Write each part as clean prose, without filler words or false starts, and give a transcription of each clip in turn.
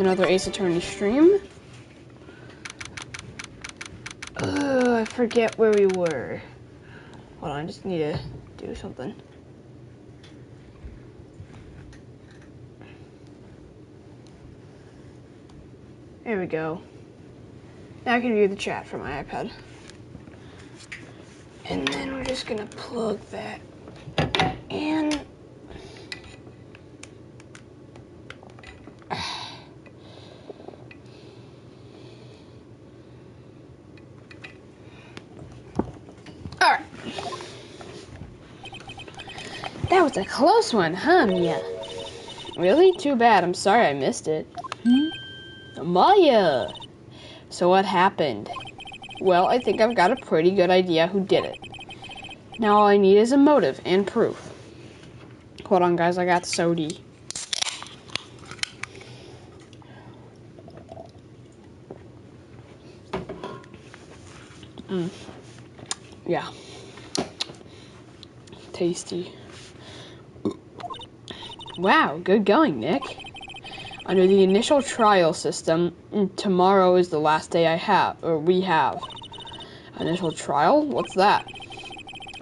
Another Ace Attorney stream. I forget where we were. Hold on, I just need to do something. There we go. Now I can view the chat from my iPad. And then we're just gonna plug that in. Alright. That was a close one, huh, Mia? Really? Too bad. I'm sorry I missed it. Maya! So what happened? Well, I think I've got a pretty good idea who did it. Now all I need is a motive and proof. Hold on, guys. I got sody. Yeah. Tasty. Wow, good going, Nick. Under the initial trial system, tomorrow is the last day we have. Initial trial? What's that?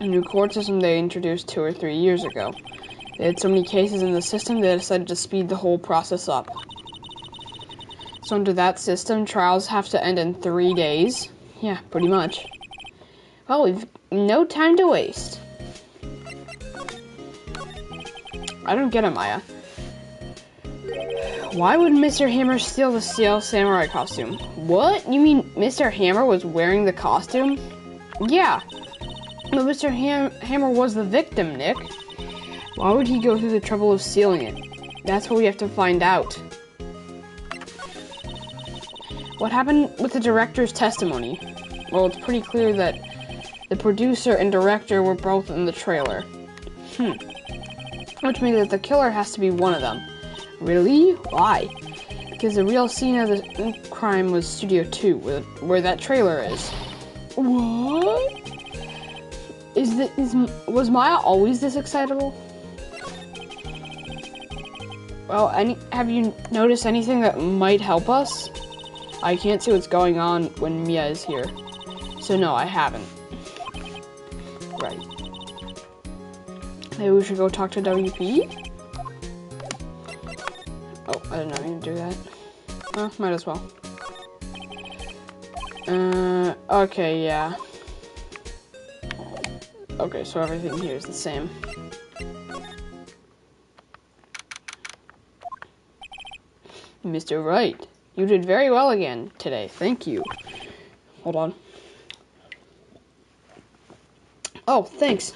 A new court system they introduced 2 or 3 years ago. They had so many cases in the system, they decided to speed the whole process up. So under that system, trials have to end in 3 days? Yeah, pretty much. Well, we've no time to waste. I don't get it, Maya. Why would Mr. Hammer steal the Steel Samurai costume? What? You mean Mr. Hammer was wearing the costume? Yeah. But Mr. Hammer was the victim, Nick. Why would he go through the trouble of stealing it? That's what we have to find out. What happened with the director's testimony? Well, it's pretty clear that the producer and director were both in the trailer. Which means that the killer has to be one of them. Really? Why? Because the real scene of the crime was Studio 2, where that trailer is. What? Was Maya always this excitable? Well, have you noticed anything that might help us? I can't see what's going on when Mia is here. So no, I haven't. Right. Maybe we should go talk to WP? Oh, I didn't know you could do that. Well, might as well. Okay, yeah. Okay, so everything here is the same. Mr. Wright, you did very well again today. Thank you. Hold on. Oh, thanks.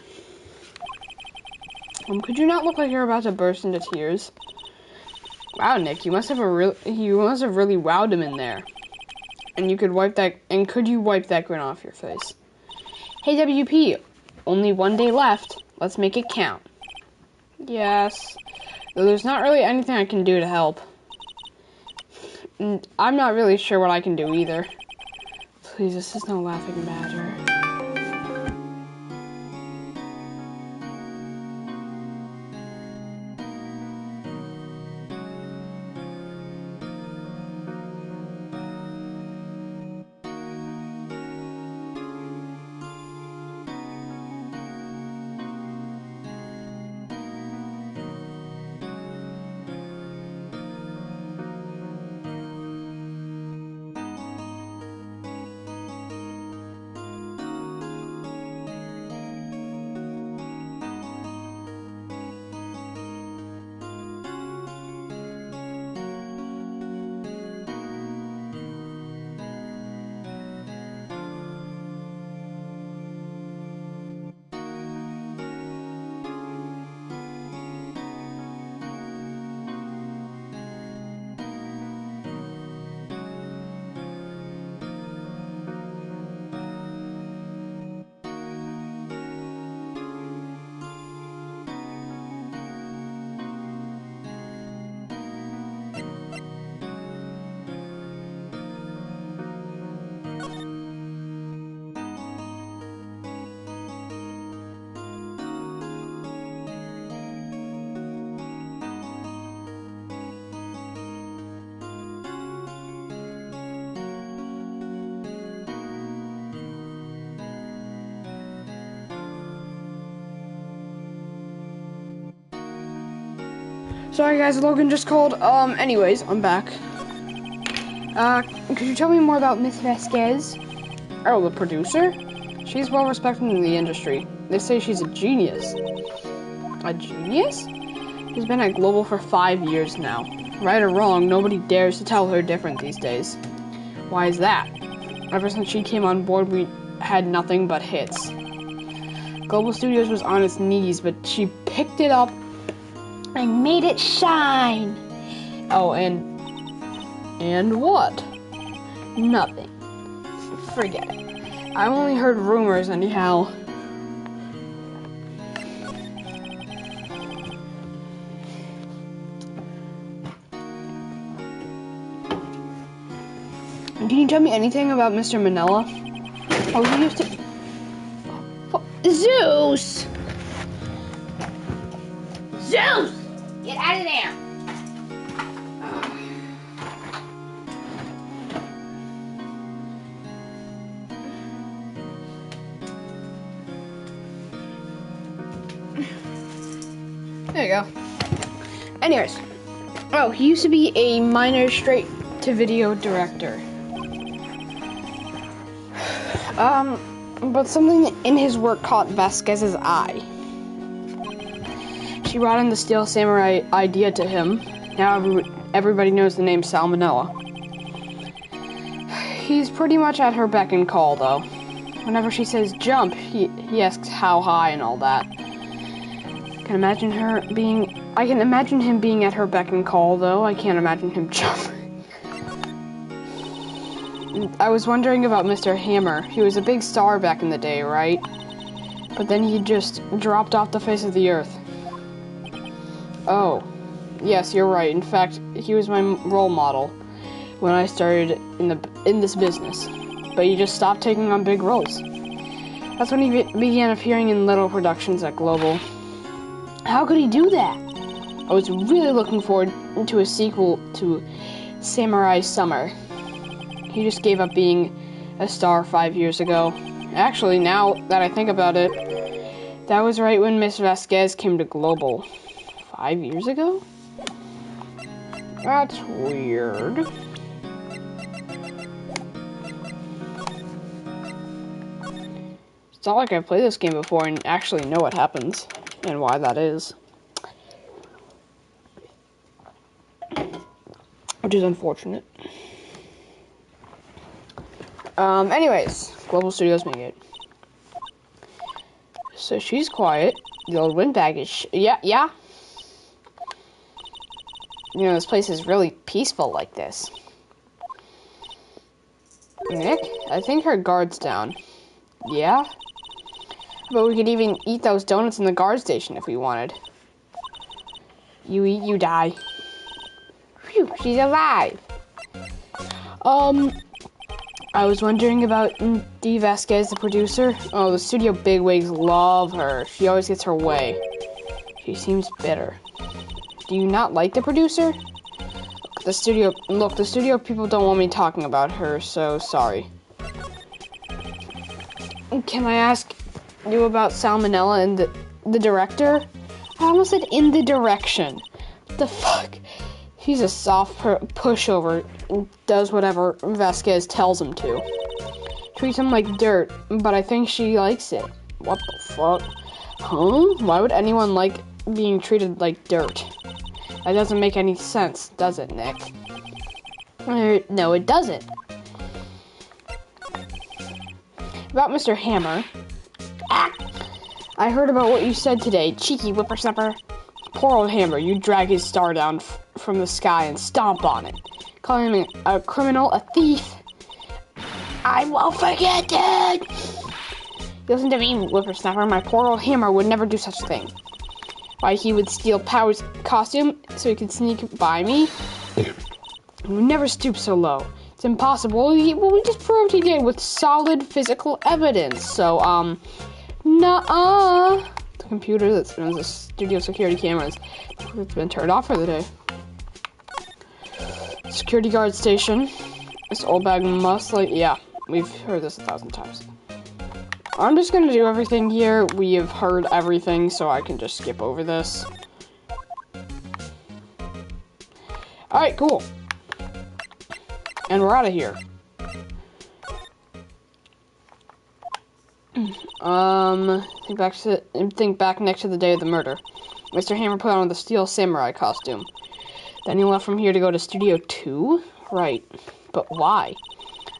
Could you not look like you're about to burst into tears? Wow, Nick, you must have really wowed him in there. And could you wipe that grin off your face? Hey, WP, only 1 day left. Let's make it count. Yes. Though there's not really anything I can do to help. I'm not really sure what I can do either. Please, this is no laughing matter. Sorry guys, Logan just called. Anyways, I'm back. Could you tell me more about Miss Vasquez? Oh, the producer? She's well respected in the industry. They say she's a genius. A genius? She's been at Global for 5 years now. Right or wrong, nobody dares to tell her different these days. Why is that? Ever since she came on board, we had nothing but hits. Global Studios was on its knees, but she picked it up and made it shine. Oh, and what? Nothing. Forget it. I only heard rumors anyhow. Can you tell me anything about Mr. Manila? Oh, he used to... Zeus! Zeus! Get out of there! There you go. Anyways. Oh, he used to be a minor straight-to-video director. But something in his work caught Vasquez's eye. She brought in the Steel Samurai idea to him. Now everybody knows the name Salmonella. He's pretty much at her beck and call, though. Whenever she says jump, he asks how high and all that. I can imagine him being at her beck and call, though. I can't imagine him jumping. I was wondering about Mr. Hammer. He was a big star back in the day, right? But then he just dropped off the face of the earth. Oh, yes, you're right. In fact, he was my role model when I started in this business. But he just stopped taking on big roles. That's when he began appearing in little productions at Global. How could he do that? I was really looking forward to a sequel to Samurai Summer. He just gave up being a star 5 years ago. Actually, now that I think about it, that was right when Miss Vasquez came to Global. 5 years ago? That's weird. It's not like I've played this game before and actually know what happens and why that is. Which is unfortunate. Anyways, Global Studios made it. So she's quiet. The old windbag is yeah. You know, this place is really peaceful like this. Nick, I think her guard's down. Yeah? But we could even eat those donuts in the guard station if we wanted. You eat, you die. Phew, she's alive. I was wondering about Dee Vasquez, the producer. Oh, the studio bigwigs love her. She always gets her way. She seems bitter. Do you not like the producer? The studio people don't want me talking about her, so sorry. Can I ask you about Salmonella and the director? I almost said in the direction. What the fuck? He's a soft pushover and does whatever Vasquez tells him to. Treats him like dirt, but I think she likes it. What the fuck? Huh? Why would anyone like being treated like dirt? That doesn't make any sense, does it, Nick? No, it doesn't. About Mr. Hammer. Ah! I heard about what you said today, cheeky whippersnapper. Poor old Hammer, you drag his star down from the sky and stomp on it. Calling him a criminal, a thief. I won't forget it! Listen to me, whippersnapper. My poor old Hammer would never do such a thing. Why, he would steal Power's costume so he could sneak by me? He would never stoop so low. It's impossible. We just proved he did with solid physical evidence. So, nuh-uh. The computer that runs the studio security cameras, it's been turned off for the day. Security guard station. This old bag must, yeah, we've heard this 1,000 times. I'm just gonna do everything here. We have heard everything, so I can just skip over this. Alright, cool. And we're out of here. Think back next to the day of the murder. Mr. Hammer put on the Steel Samurai costume. Then he left from here to go to Studio 2? Right. But why?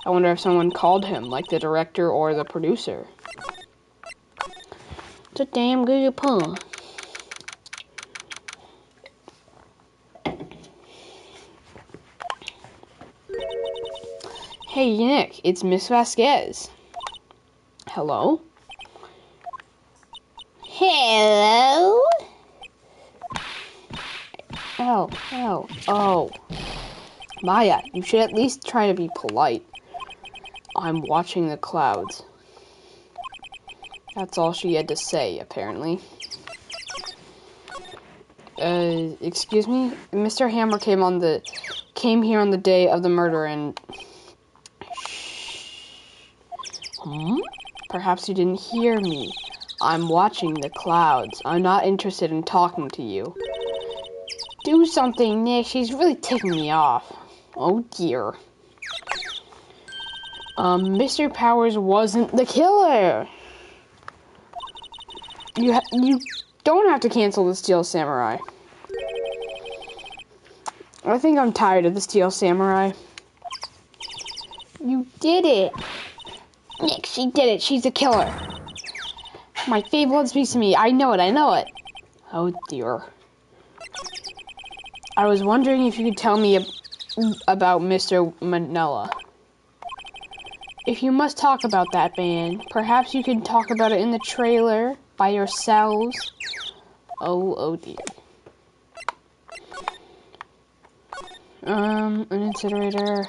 I wonder if someone called him, like the director or the producer. It's a damn good pun. Hey, Nick, it's Miss Vasquez. Hello? Hello? Oh. Maya, you should at least try to be polite. I'm watching the clouds. That's all she had to say, apparently. Excuse me? Mr. Hammer came here on the day of the murder and... Perhaps you didn't hear me. I'm watching the clouds. I'm not interested in talking to you. Do something, Nick. She's really ticking me off. Oh, dear. Mr. Powers wasn't the killer. You don't have to cancel the Steel Samurai. I think I'm tired of the Steel Samurai. You did it. Nick, she did it. She's a killer. My fate blood speaks to me. I know it. Oh, dear. I was wondering if you could tell me about Mr. Manila. If you must talk about that man, perhaps you can talk about it in the trailer by yourselves. Oh dear. An incinerator.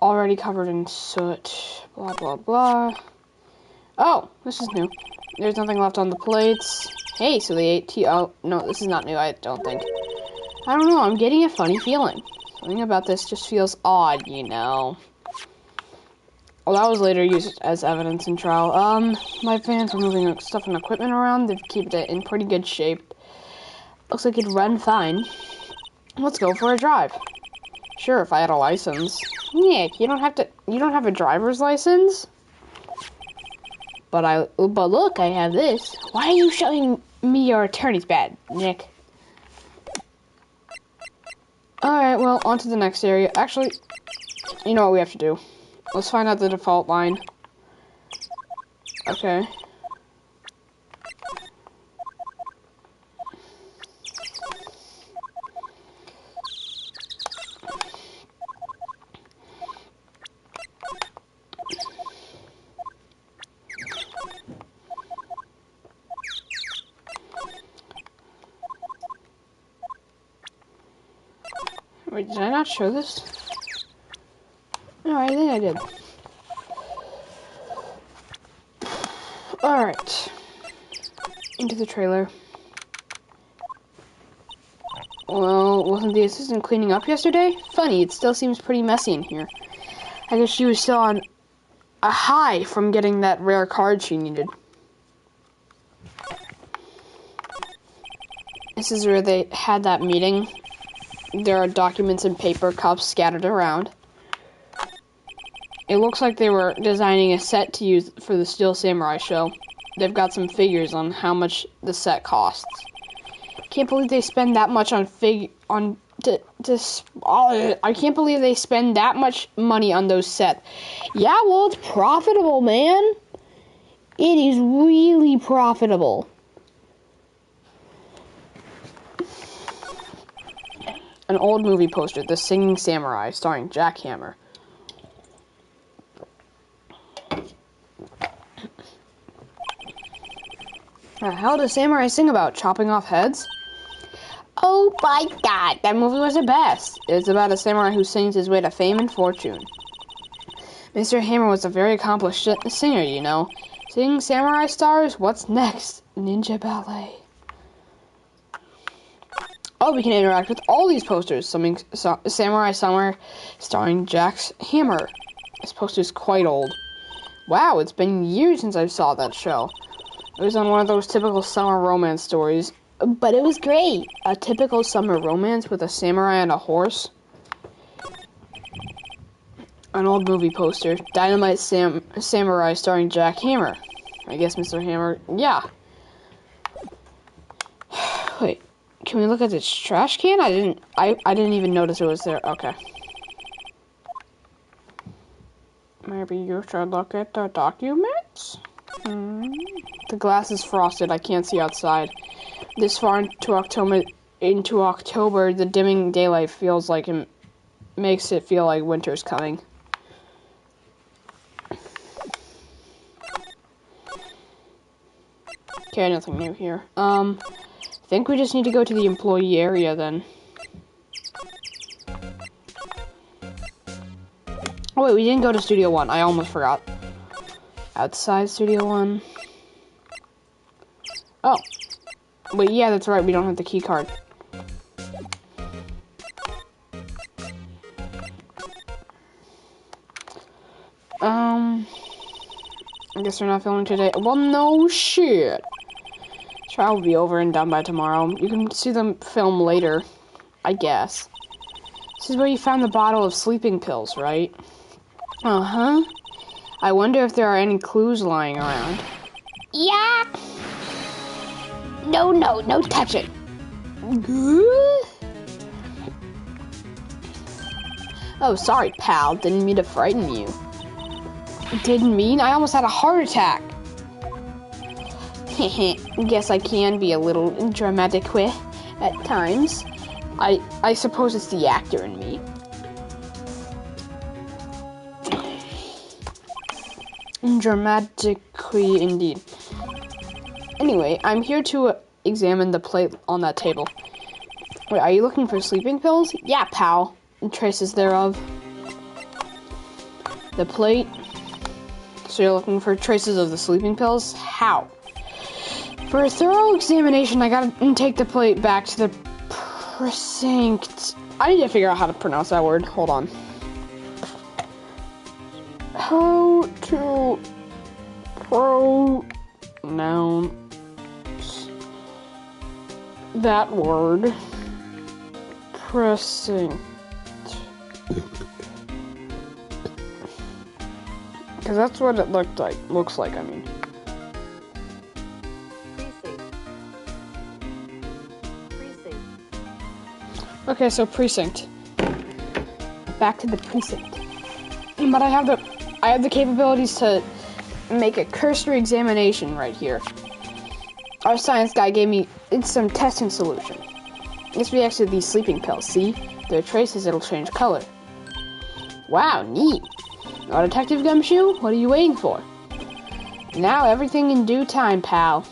Already covered in soot. Blah, blah, blah. Oh, this is new. There's nothing left on the plates. Hey, so they ate tea. Oh, no, this is not new, I don't think. I don't know, I'm getting a funny feeling. Something about this just feels odd, you know. Well, that was later used as evidence in trial. My fans were moving stuff and equipment around. They've kept it in pretty good shape. Looks like it'd run fine. Let's go for a drive. Sure, if I had a license. Nick, you don't have a driver's license? But look, I have this. Why are you showing me your attorney's badge, Nick? Alright, well, on to the next area. Actually, you know what we have to do. Let's find out the default line. Okay. Wait, did I not show this? No, I think I did. Alright. Into the trailer. Well, wasn't the assistant cleaning up yesterday? Funny, it still seems pretty messy in here. I guess she was still on a high from getting that rare card she needed. This is where they had that meeting. There are documents and paper cups scattered around. It looks like they were designing a set to use for the Steel Samurai show. They've got some figures on how much the set costs. Can't believe they spend that much on I can't believe they spend that much money on those sets. Yeah, well, it's profitable, man. It is really profitable. An old movie poster, The Singing Samurai, starring Jack Hammer. How does samurai sing about? Chopping off heads? Oh my god, that movie was the best. It's about a samurai who sings his way to fame and fortune. Mr. Hammer was a very accomplished singer, you know. Singing samurai stars? What's next? Ninja ballet. Oh, we can interact with all these posters. Samurai Summer starring Jack Hammer. This poster is quite old. Wow, it's been years since I saw that show. It was on one of those typical summer romance stories. but it was great. A typical summer romance with a samurai and a horse. An old movie poster. Dynamite Samurai starring Jack Hammer. I guess Mr. Hammer. Yeah. Wait. Can we look at this trash can? I didn't even notice it was there. Okay. Maybe you should look at the documents? The glass is frosted. I can't see outside. This far into October, the dimming daylight feels like it makes it feel like winter's coming. Okay, nothing new here. I think we just need to go to the employee area then. Oh wait, we didn't go to Studio 1. I almost forgot. Outside Studio 1. Oh. Wait, yeah, that's right. We don't have the key card. I guess we're not filming today. Well, no shit. Trial will be over and done by tomorrow. You can see them film later, I guess. This is where you found the bottle of sleeping pills, right? Uh-huh. I wonder if there are any clues lying around. Yeah. No touch it. Oh, sorry, pal. Didn't mean to frighten you. Didn't mean? I almost had a heart attack. Guess I can be a little dramatic at times. I suppose it's the actor in me. Dramatically indeed. Anyway, I'm here to examine the plate on that table. Wait, are you looking for sleeping pills? Yeah, pal. And traces thereof. The plate. So you're looking for traces of the sleeping pills? How? For a thorough examination, I gotta take the plate back to the precinct. I need to figure out how to pronounce that word. Hold on. How to pronounce that word? Precinct. Because that's what it looks like, I mean. Okay, so precinct. Back to the precinct. But I have the capabilities to make a cursory examination right here. Our science guy gave me some testing solution. This reacts to these sleeping pills, see? There are traces, it'll change color. Wow, neat. Now, Detective Gumshoe, what are you waiting for? Now, everything in due time, pal.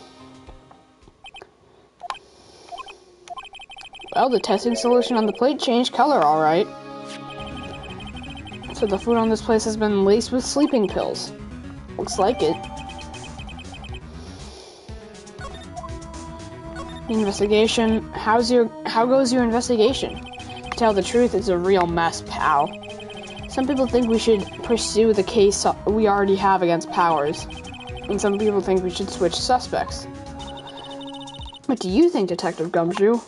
Well, the testing solution on the plate changed color, alright. So the food on this place has been laced with sleeping pills. Looks like it. Investigation. How goes your investigation? To tell the truth, it's a real mess, pal. Some people think we should pursue the case we already have against Powers. And some people think we should switch suspects. What do you think, Detective Gumshoe?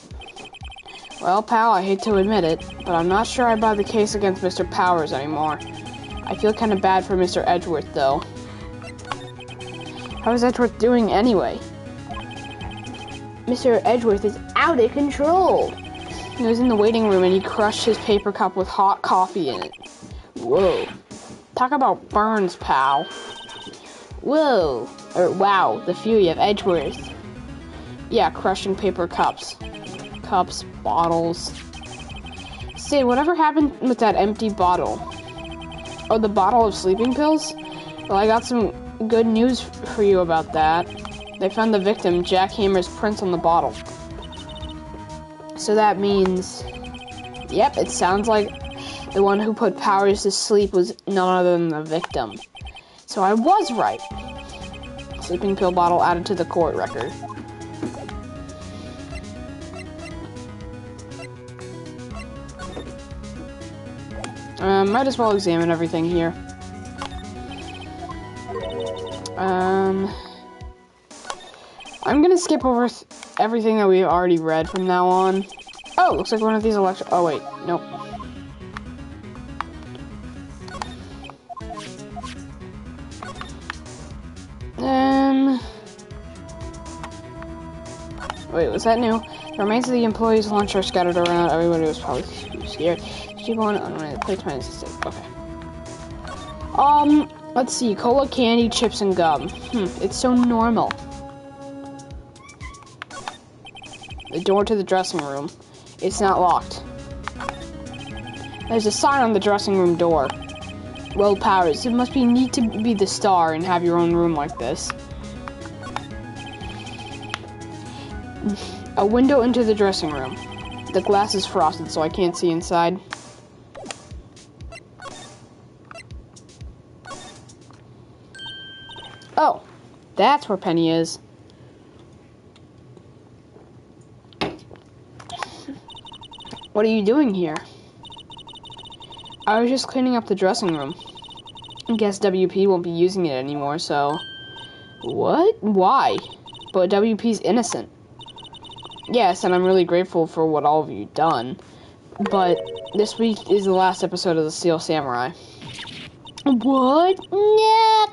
Well, pal, I hate to admit it, but I'm not sure I buy the case against Mr. Powers anymore. I feel kind of bad for Mr. Edgeworth, though. How is Edgeworth doing anyway? Mr. Edgeworth is out of control. He was in the waiting room and he crushed his paper cup with hot coffee in it. Whoa. Talk about burns, pal. Whoa. Wow, the fury of Edgeworth. Yeah, crushing paper cups. Cups, bottles. Sid, whatever happened with that empty bottle? Oh, the bottle of sleeping pills? Well, I got some good news for you about that. They found the victim, Jack Hammer's prints on the bottle. So that means... Yep, it sounds like the one who put Powers to sleep was none other than the victim. So I was right. Sleeping pill bottle added to the court record. Might as well examine everything here. I'm gonna skip over everything that we've already read from now on. Oh, looks like one of these oh wait, nope. Wait, was that new? The remains of the employees' lunch are scattered around. Everybody was probably scared. Keep on unrelated placement assistant. Okay. Let's see. Cola, candy, chips, and gum. It's so normal. The door to the dressing room. It's not locked. There's a sign on the dressing room door. Well, Powers, it must be neat to be the star and have your own room like this. A window into the dressing room. The glass is frosted, so I can't see inside. Oh, that's where Penny is. What are you doing here? I was just cleaning up the dressing room. I guess WP won't be using it anymore, so... What? Why? But WP's innocent. Yes, and I'm really grateful for what all of you've done. But this week is the last episode of the Steel Samurai. What? Nah.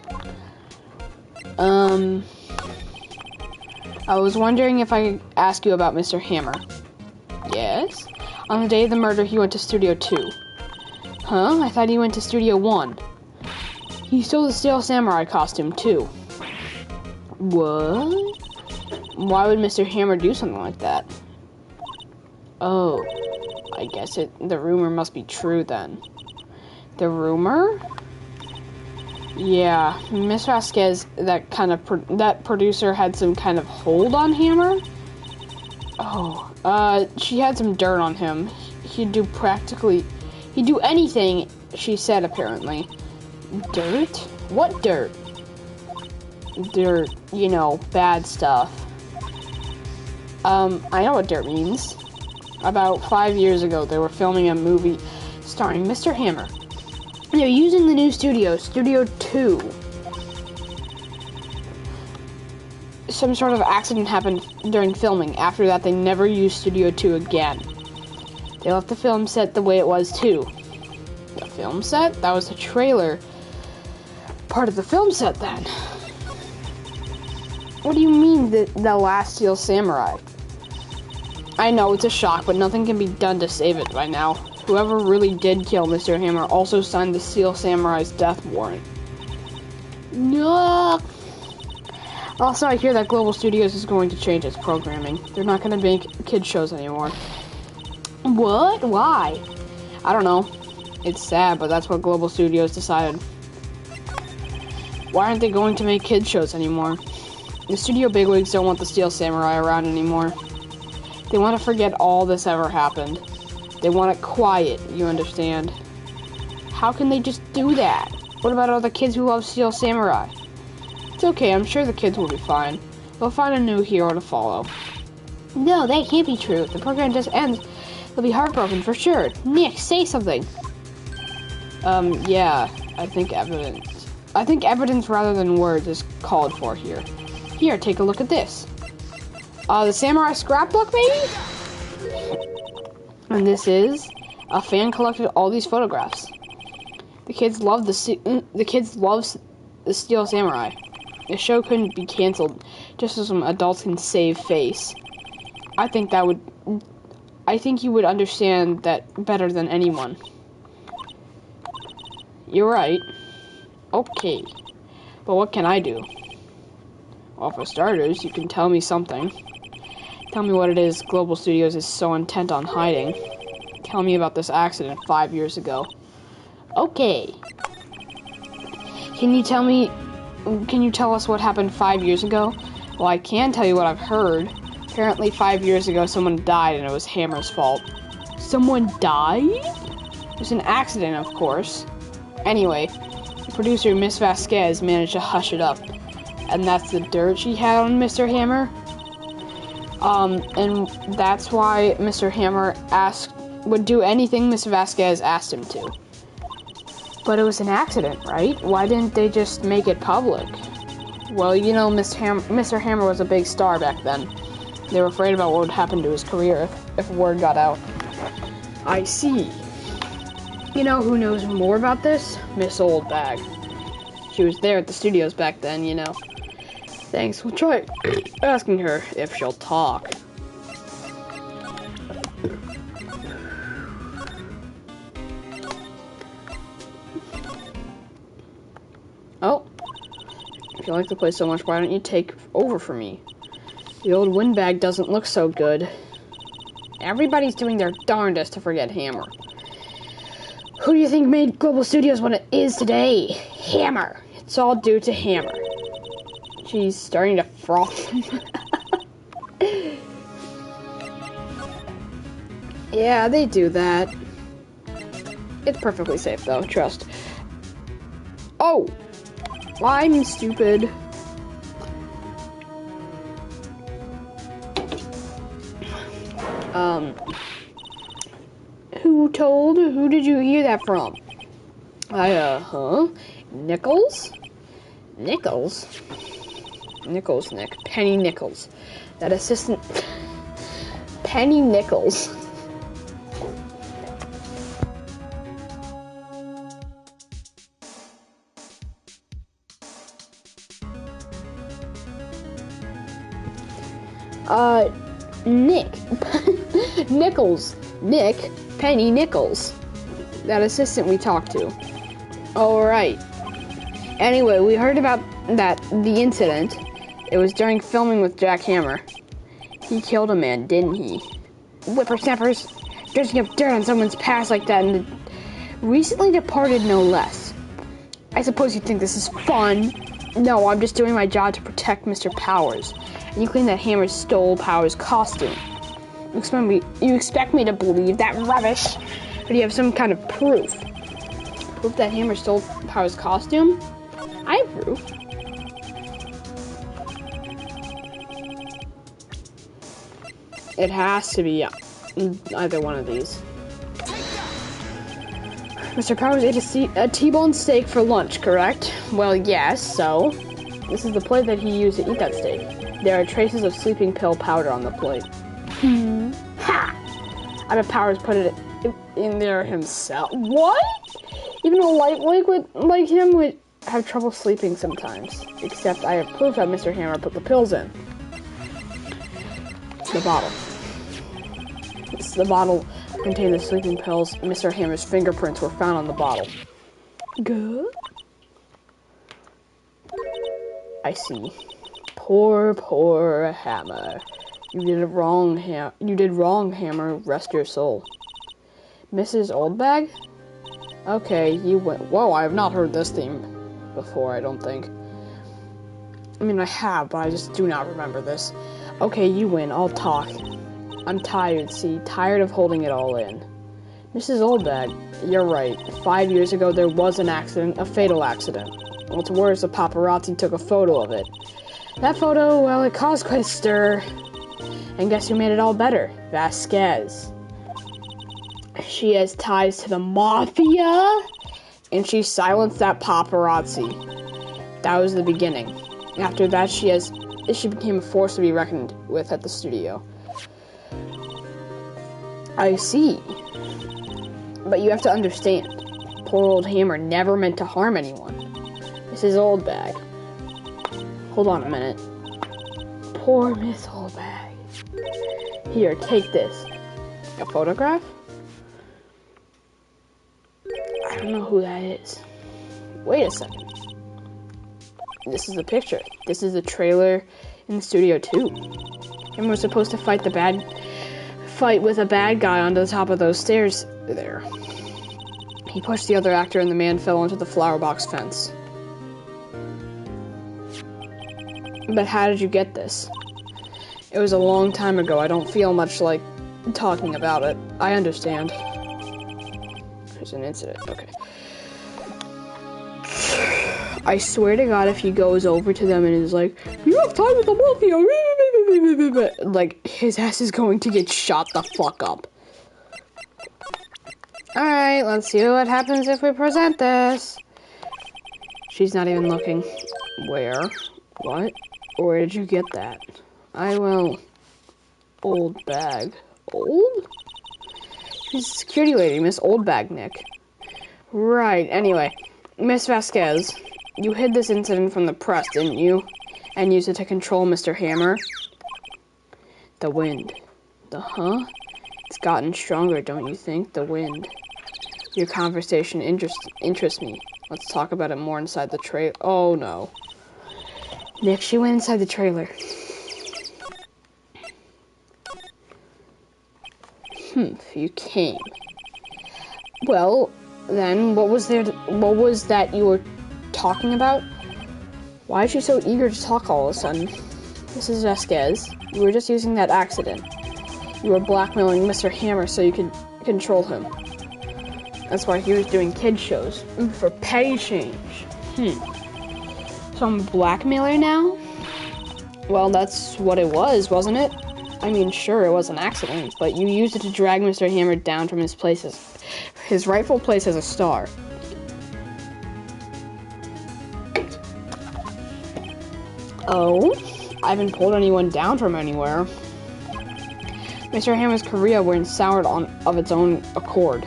I was wondering if I could ask you about Mr. Hammer. Yes? On the day of the murder, he went to Studio 2. Huh? I thought he went to Studio 1. He stole the Steel Samurai costume, too. What? Why would Mr. Hammer do something like that? Oh, I guess the rumor must be true then. The rumor? Yeah, Miss Vasquez, that producer had some kind of hold on Hammer? Oh, she had some dirt on him. He'd do anything, she said, apparently. Dirt? What dirt? Dirt, you know, bad stuff. I know what dirt means. About 5 years ago, they were filming a movie starring Mr. Hammer. They're using the new studio, Studio 2. Some sort of accident happened during filming. After that, they never used Studio 2 again. They left the film set the way it was, too. The film set? That was the trailer. Part of the film set, then. What do you mean, the last Steel Samurai? I know, it's a shock, but nothing can be done to save it by now. Whoever really did kill Mr. Hammer also signed the Steel Samurai's death warrant. No. Also, I hear that Global Studios is going to change its programming. They're not going to make kids shows anymore. What? Why? I don't know. It's sad, but that's what Global Studios decided. Why aren't they going to make kids shows anymore? The studio bigwigs don't want the Steel Samurai around anymore. They want to forget all this ever happened. They want it quiet, you understand? How can they just do that? What about all the kids who love Steel Samurai? It's okay, I'm sure the kids will be fine. They'll find a new hero to follow. No, that can't be true. If the program just ends, they'll be heartbroken for sure. Nick, say something. Yeah, I think evidence rather than words is called for here. Here, take a look at this. The Samurai scrapbook, maybe? And this is a fan collected all these photographs. The kids love the Steel Samurai. The show couldn't be canceled just so some adults can save face. I think you would understand that better than anyone. You're right. Okay. But what can I do? Well, for starters, you can tell me something. Tell me what it is Global Studios is so intent on hiding. Tell me about this accident 5 years ago. Okay. Can you tell us what happened 5 years ago? Well, I can tell you what I've heard. Apparently 5 years ago someone died and it was Hammer's fault. Someone died? It was an accident, of course. Anyway, the producer, Miss Vasquez, managed to hush it up. And that's the dirt she had on Mr. Hammer. And that's why Mr. Hammer would do anything Miss Vasquez asked him to. But it was an accident, right? Why didn't they just make it public? Well, you know, Mr. Hammer was a big star back then. They were afraid about what would happen to his career if word got out. I see. You know who knows more about this? Miss Oldbag. She was there at the studios back then, you know. Thanks, we'll try asking her if she'll talk. Oh. If you like the place so much, why don't you take over for me? The old windbag doesn't look so good. Everybody's doing their darndest to forget Hammer. Who do you think made Global Studios what it is today? Hammer. It's all due to Hammer. She's starting to froth. Yeah, they do that. It's perfectly safe, though. Trust. Oh! I'm stupid. Who told? Who did you hear that from? Nichols? Nichols? Nichols, Nick. Penny Nichols. That assistant... Penny Nichols. Nick. Nichols. Nick. Penny Nichols. That assistant we talked to. Alright. Anyway, we heard about the incident. It was during filming with Jack Hammer. He killed a man, didn't he? Whippersnappers. Dredging up dirt on someone's past like that, and the recently departed no less. I suppose you think this is fun. No, I'm just doing my job to protect Mr. Powers. And you claim that Hammer stole Powers' costume. You expect me to believe that rubbish? Or do you have some kind of proof? Proof that Hammer stole Powers' costume? I have proof. It has to be either one of these. Mr. Powers ate a T-bone steak for lunch, correct? Well, yes, so? This is the plate that he used to eat that steak. There are traces of sleeping pill powder on the plate. Ha! I bet Powers put it in there himself. What? Even a lightweight like him would have trouble sleeping sometimes. Except I have proof that Mr. Hammer put the pills in. The bottle. The bottle contained the sleeping pills. Mr. Hammer's fingerprints were found on the bottle. Good. I see. Poor Hammer. You did wrong, Hammer. Rest your soul. Mrs. Oldbag? Okay, you went. Whoa, I have not heard this theme before, I don't think. I mean, I have, but I just do not remember this. Okay, you win. I'll talk. I'm tired, see? Tired of holding it all in. Mrs. Oldbag, you're right. 5 years ago, there was an accident, a fatal accident. What's worse, the paparazzi took a photo of it. That photo, well, it caused quite a stir. And guess who made it all better? Vasquez. She has ties to the mafia, and she silenced that paparazzi. That was the beginning. After that, she became a force to be reckoned with at the studio. I see. But you have to understand, poor old Hammer never meant to harm anyone. Mrs. Oldbag. Hold on a minute. Poor Miss Oldbag. Here, take this. A photograph? I don't know who that is. Wait a second. This is the picture. This is the trailer in the studio too. Hammer was supposed to fight with a bad guy onto the top of those stairs there. He pushed the other actor and the man fell onto the flower box fence. But how did you get this? It was a long time ago. I don't feel much like talking about it. I understand. There's an incident. Okay. I swear to God, if he goes over to them and is like, "You have time with the mafia," like, his ass is going to get shot the fuck up. Alright, let's see what happens if we present this. She's not even looking. Where? What? Where did you get that? Old bag. Old? She's a security lady, Miss Old Bag, Nick. Right, anyway. Miss Vasquez, you hid this incident from the press, didn't you? And used it to control Mr. Hammer? The wind. Huh? It's gotten stronger, don't you think? The wind. Your conversation interests me. Let's talk about it more inside the trailer. Oh, no. Nick, she went inside the trailer. You came. Well, then, what was that you were talking about? Why is she so eager to talk all of a sudden? Mrs. Vasquez, you were just using that accident. You were blackmailing Mr. Hammer so you could control him. That's why he was doing kid shows. For petty change. So I'm a blackmailer now? Well, that's what it was, wasn't it? I mean, sure, it was an accident, but you used it to drag Mr. Hammer down from his rightful place as a star. Oh? I haven't pulled anyone down from anywhere. Mr. Hammer's career went soured of its own accord.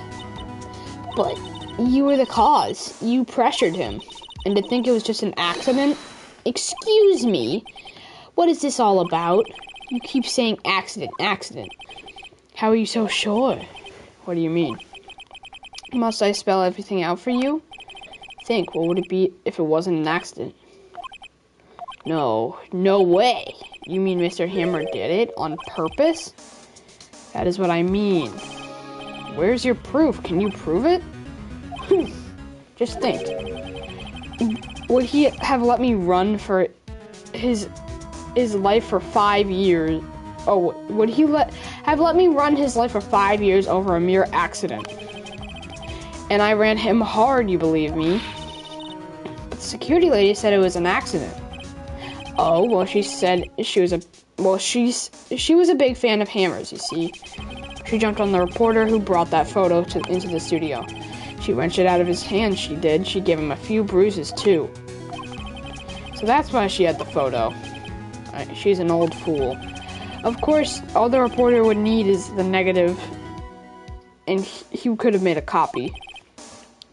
But you were the cause. You pressured him. And to think it was just an accident? Excuse me? What is this all about? You keep saying accident. How are you so sure? What do you mean? Must I spell everything out for you? Think, what would it be if it wasn't an accident? No way. You mean Mr. Hammer did it on purpose? That is what I mean. Where's your proof? Can you prove it? Just think. Would he have let me run for his life for 5 years? Oh, would he have let me run his life for 5 years over a mere accident? And I ran him hard, you believe me? But the security lady said it was an accident. Oh, well, she said she was a big fan of Hammers, you see. She jumped on the reporter who brought that photo into the studio. She wrenched it out of his hand, she did. She gave him a few bruises, too. So that's why she had the photo. She's an old fool. Of course, all the reporter would need is the negative, and he could have made a copy.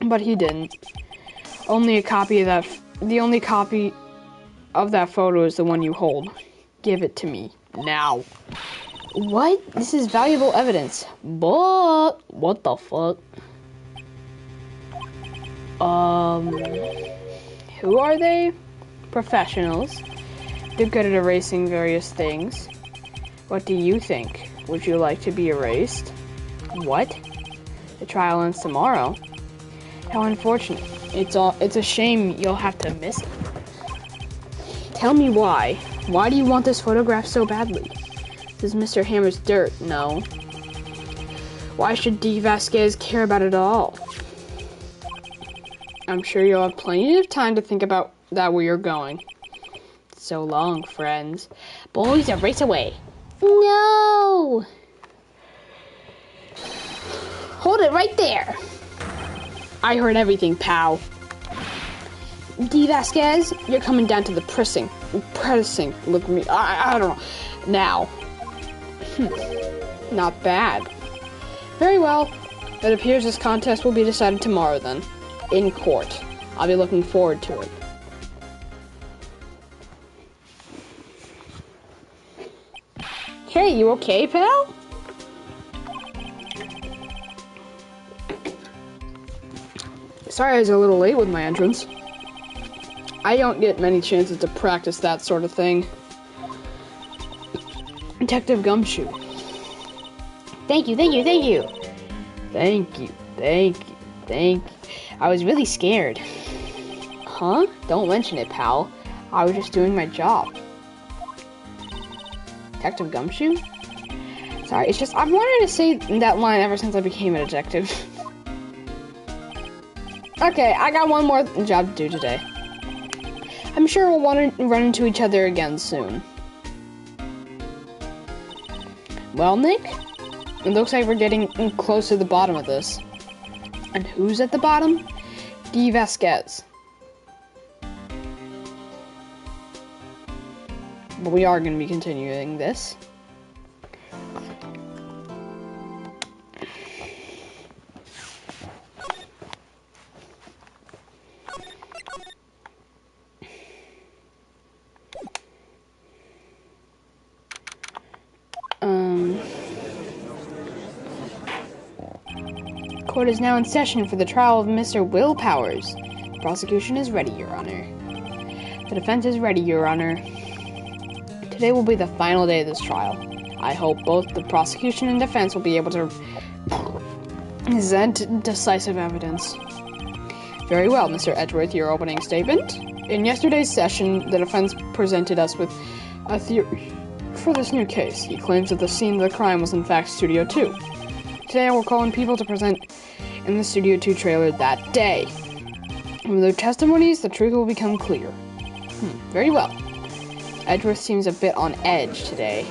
But he didn't. The only copy of that photo is the one you hold. Give it to me. Now. What? This is valuable evidence. But what the fuck? Who are they? Professionals. They're good at erasing various things. What do you think? Would you like to be erased? What? The trial ends tomorrow. How unfortunate. It's a shame you'll have to miss it. Tell me why. Why do you want this photograph so badly? This is Mr. Hammer's dirt, no. Why should D. Vasquez care about it all? I'm sure you'll have plenty of time to think about that where you're going. So long, friends. Boys, race away. No! Hold it right there. I heard everything, pal. D. Vasquez, you're coming down to the pressing. Look at me. I don't know. Now. Not bad. Very well. It appears this contest will be decided tomorrow then. In court. I'll be looking forward to it. Hey, you okay, pal? Sorry I was a little late with my entrance. I don't get many chances to practice that sort of thing. Detective Gumshoe. Thank you. Thank you. I was really scared. Huh? Don't mention it, pal. I was just doing my job. Detective Gumshoe? Sorry, it's just I've wanted to say that line ever since I became a detective. Okay, I got one more job to do today. I'm sure we'll want to run into each other again soon. Well, Nick, it looks like we're getting close to the bottom of this. And who's at the bottom? D. Vasquez. but we are going to be continuing this. Court is now in session for the trial of Mr. Will Powers. The prosecution is ready, Your Honor. The defense is ready, Your Honor. Today will be the final day of this trial. I hope both the prosecution and defense will be able to present decisive evidence. Very well, Mr. Edgeworth, your opening statement. In yesterday's session, the defense presented us with a theory for this new case. He claims that the scene of the crime was in fact Studio 2. Today I will call on people to present in the Studio 2 trailer that day. From their testimonies, the truth will become clear. Very well. Edgeworth seems a bit on edge today.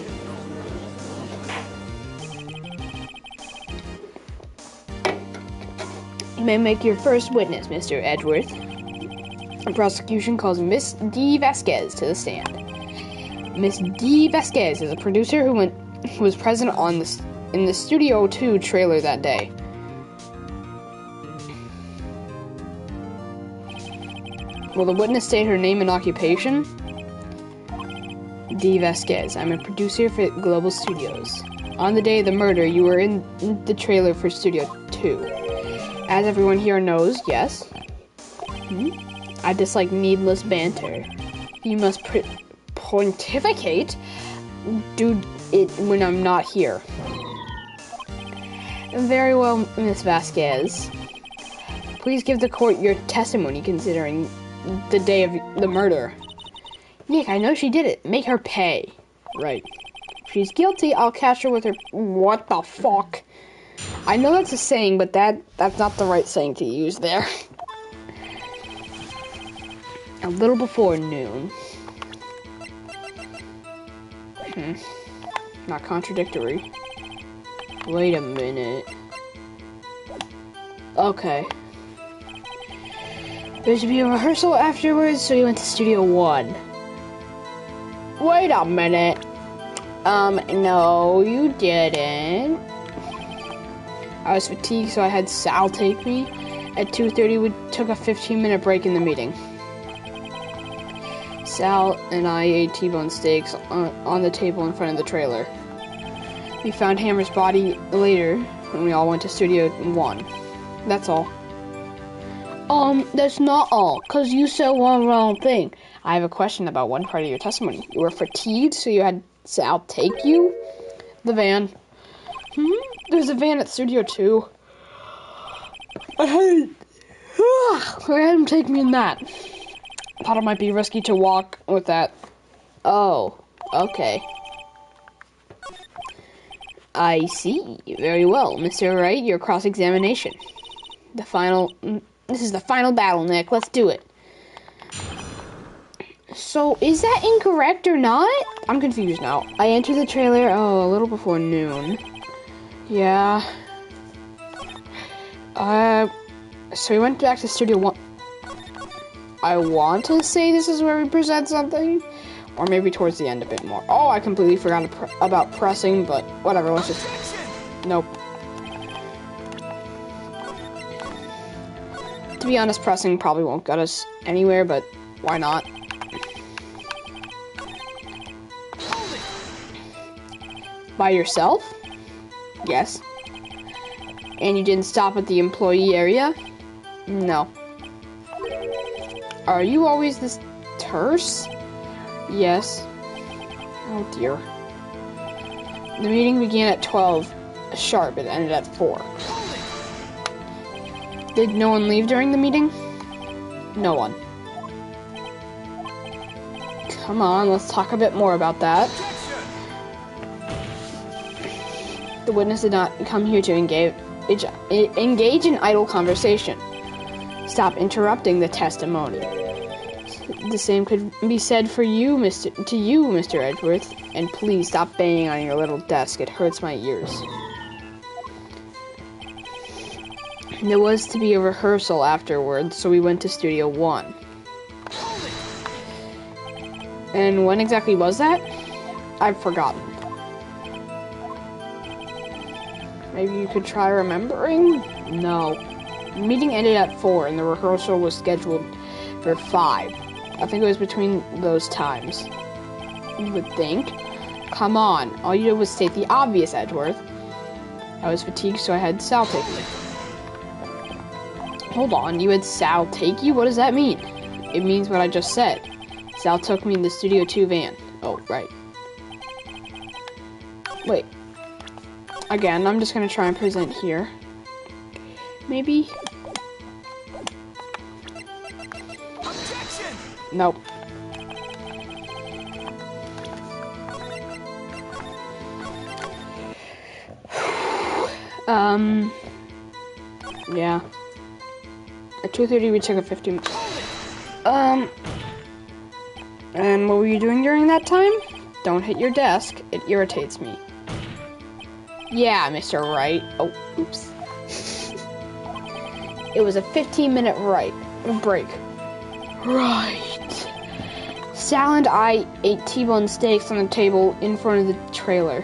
You may make your first witness, Mr. Edgeworth. The prosecution calls Miss D. Vasquez to the stand. Miss D. Vasquez is a producer who was present in the Studio 2 trailer that day. Will the witness state her name and occupation? D. Vasquez. I'm a producer for Global Studios. On the day of the murder, you were in the trailer for Studio 2. As everyone here knows, yes? I dislike needless banter. You must pontificate. Do it when I'm not here. Very well, Miss Vasquez. Please give the court your testimony considering the day of the murder. Nick, I know she did it. Make her pay. Right. If she's guilty, I'll catch her with her... What the fuck? I know that's a saying, but that's not the right saying to use there. A little before noon. Not contradictory. Wait a minute. Okay. There should be a rehearsal afterwards, so we went to Studio 1. Wait a minute. No, you didn't. I was fatigued, so I had Sal take me. At 2:30, we took a 15-minute break in the meeting. Sal and I ate T-bone steaks on the table in front of the trailer. We found Hammer's body later when we all went to Studio 1. That's all. That's not all, because you said one wrong thing. I have a question about one part of your testimony. You were fatigued, so you had Sal take you? The van. There's a van at Studio 2. I had him take me in that. Thought it might be risky to walk with that. Oh, okay. I see. Very well. Mr. Wright, your cross-examination. This is the final battle, Nick. Let's do it. So, is that incorrect or not? I'm confused now. I entered the trailer, a little before noon. Yeah. So we went back to Studio 1. I want to say this is where we present something. Or maybe towards the end a bit more. Oh, I completely forgot about pressing, but whatever, let's just... Nope. To be honest, pressing probably won't get us anywhere, but why not? By yourself? Yes. And you didn't stop at the employee area? No. Are you always this terse? Yes. Oh dear. The meeting began at 12 sharp and ended at 4. Did no one leave during the meeting? No one. Come on, let's talk a bit more about that. The witness did not come here to engage in idle conversation. Stop interrupting the testimony. The same could be said for you, Mr. Edgeworth. And please stop banging on your little desk. It hurts my ears. There was to be a rehearsal afterwards, so we went to Studio 1. And when exactly was that? I've forgotten. Maybe you could try remembering? No. The meeting ended at 4 and the rehearsal was scheduled for 5. I think it was between those times. You would think. Come on. All you did was state the obvious, Edgeworth. I was fatigued, so I had Sal take me. Hold on, you had Sal take you? What does that mean? It means what I just said. Sal took me in the Studio 2 van. Oh, right. Wait. Again, I'm just gonna try and present here. Maybe? Objection! Nope. Yeah. At 2:30 we took a 15. And what were you doing during that time? Don't hit your desk. It irritates me. Yeah, Mr. Wright. Oh, oops. It was a 15-minute break. Right. Sal and I ate T-bone steaks on the table in front of the trailer.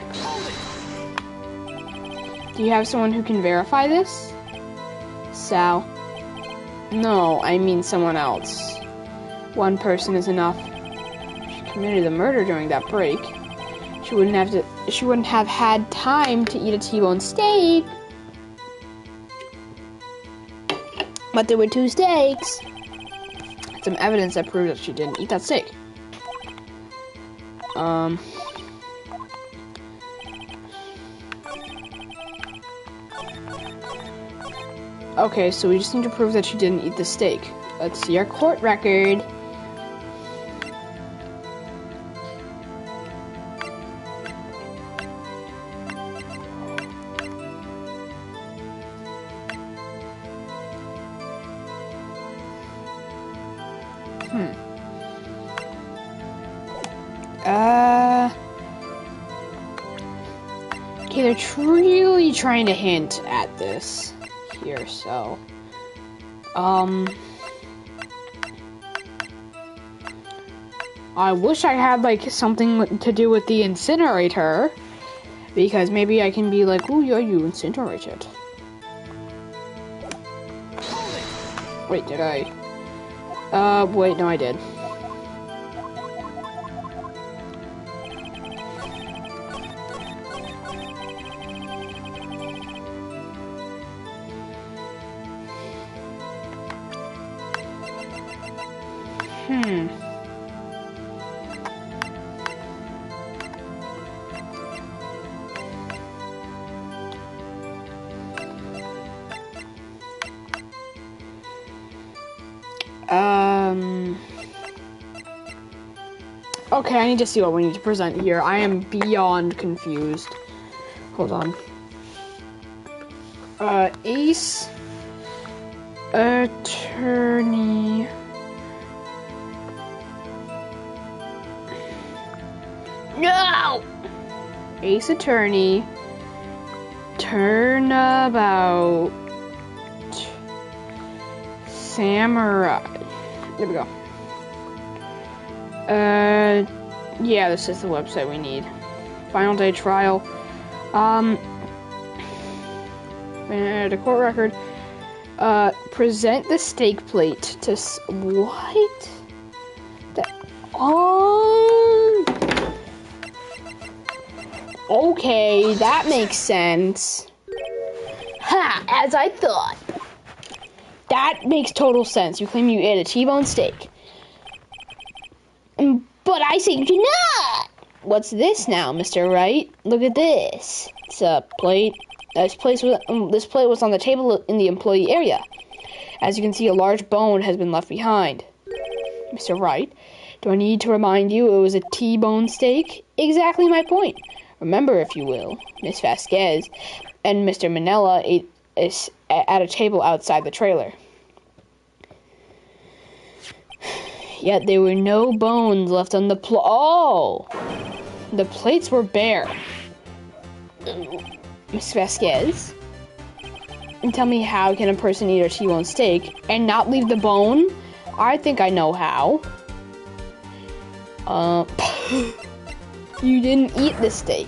Do you have someone who can verify this? Sal. No, I mean someone else. One person is enough. She committed a murder during that break. She wouldn't have had time to eat a T-bone steak. But there were 2 steaks. Some evidence that proves that she didn't eat that steak. Okay, so we just need to prove that she didn't eat the steak. Let's see our court record. Okay, they're really trying to hint at this here, so, I wish I had, like, something to do with the incinerator, because maybe I can be like, oh, yeah, you incinerated. Wait, did I? Wait, no, I did. Okay, I need to see what we need to present here. I am beyond confused. Hold on. Ace Attorney. No! Ace Attorney. Turnabout. Samurai. There we go. Yeah, this is the website we need. Final day trial. The court record. Present the steak plate to what? Okay, that makes sense. Ha! As I thought. That makes total sense. You claim you ate a T-bone steak. But I say you did not! What's this now, Mr. Wright? Look at this. It's a plate. This plate was on the table in the employee area. As you can see, a large bone has been left behind. Mr. Wright, do I need to remind you it was a T-bone steak? Exactly my point. Remember, if you will, Miss Vasquez and Mr. Manella ate at a table outside the trailer. Yet there were no bones left on the the plates were bare. Miss Vasquez? And tell me, how can a person eat a T-bone steak and not leave the bone? I think I know how. Uh, you didn't eat the steak.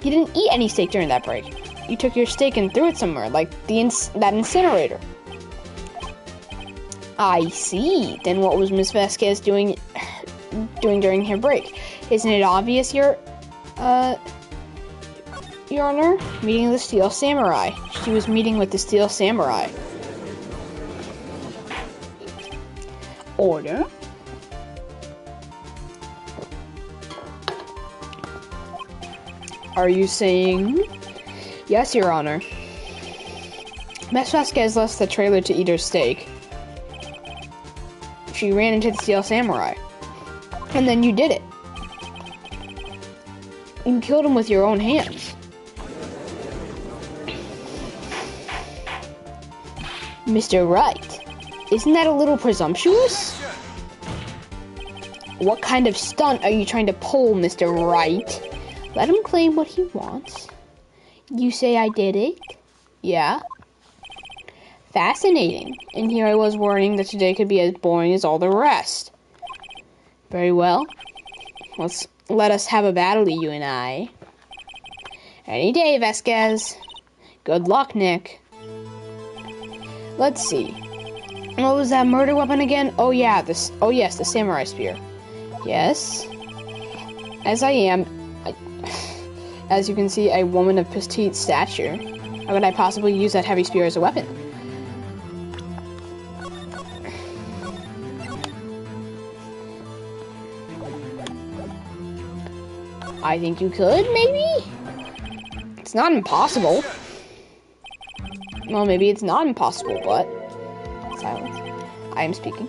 You didn't eat any steak during that break. You took your steak and threw it somewhere, like that incinerator. I see. Then what was Miss Vasquez doing during her break? Isn't it obvious, Your Honor? Meeting the Steel Samurai. She was meeting with the Steel Samurai. Order? Are you saying? Yes, Your Honor. Miss Vasquez left the trailer to eat her steak. She ran into the Steel Samurai. And then you did it. You killed him with your own hands. Mr. Wright, isn't that a little presumptuous? What kind of stunt are you trying to pull, Mr. Wright? Let him claim what he wants. You say I did it? Yeah. Fascinating. And here I was worrying that today could be as boring as all the rest. Very well. Let us have a battle, you and I. Any day, Vasquez. Good luck, Nick. Let's see. What was that murder weapon again? Oh yeah, oh yes, the samurai spear. Yes. As you can see, a woman of petite stature. How could I possibly use that heavy spear as a weapon? I think you could, maybe? It's not impossible. Well, maybe it's not impossible, but... Silence. I am speaking.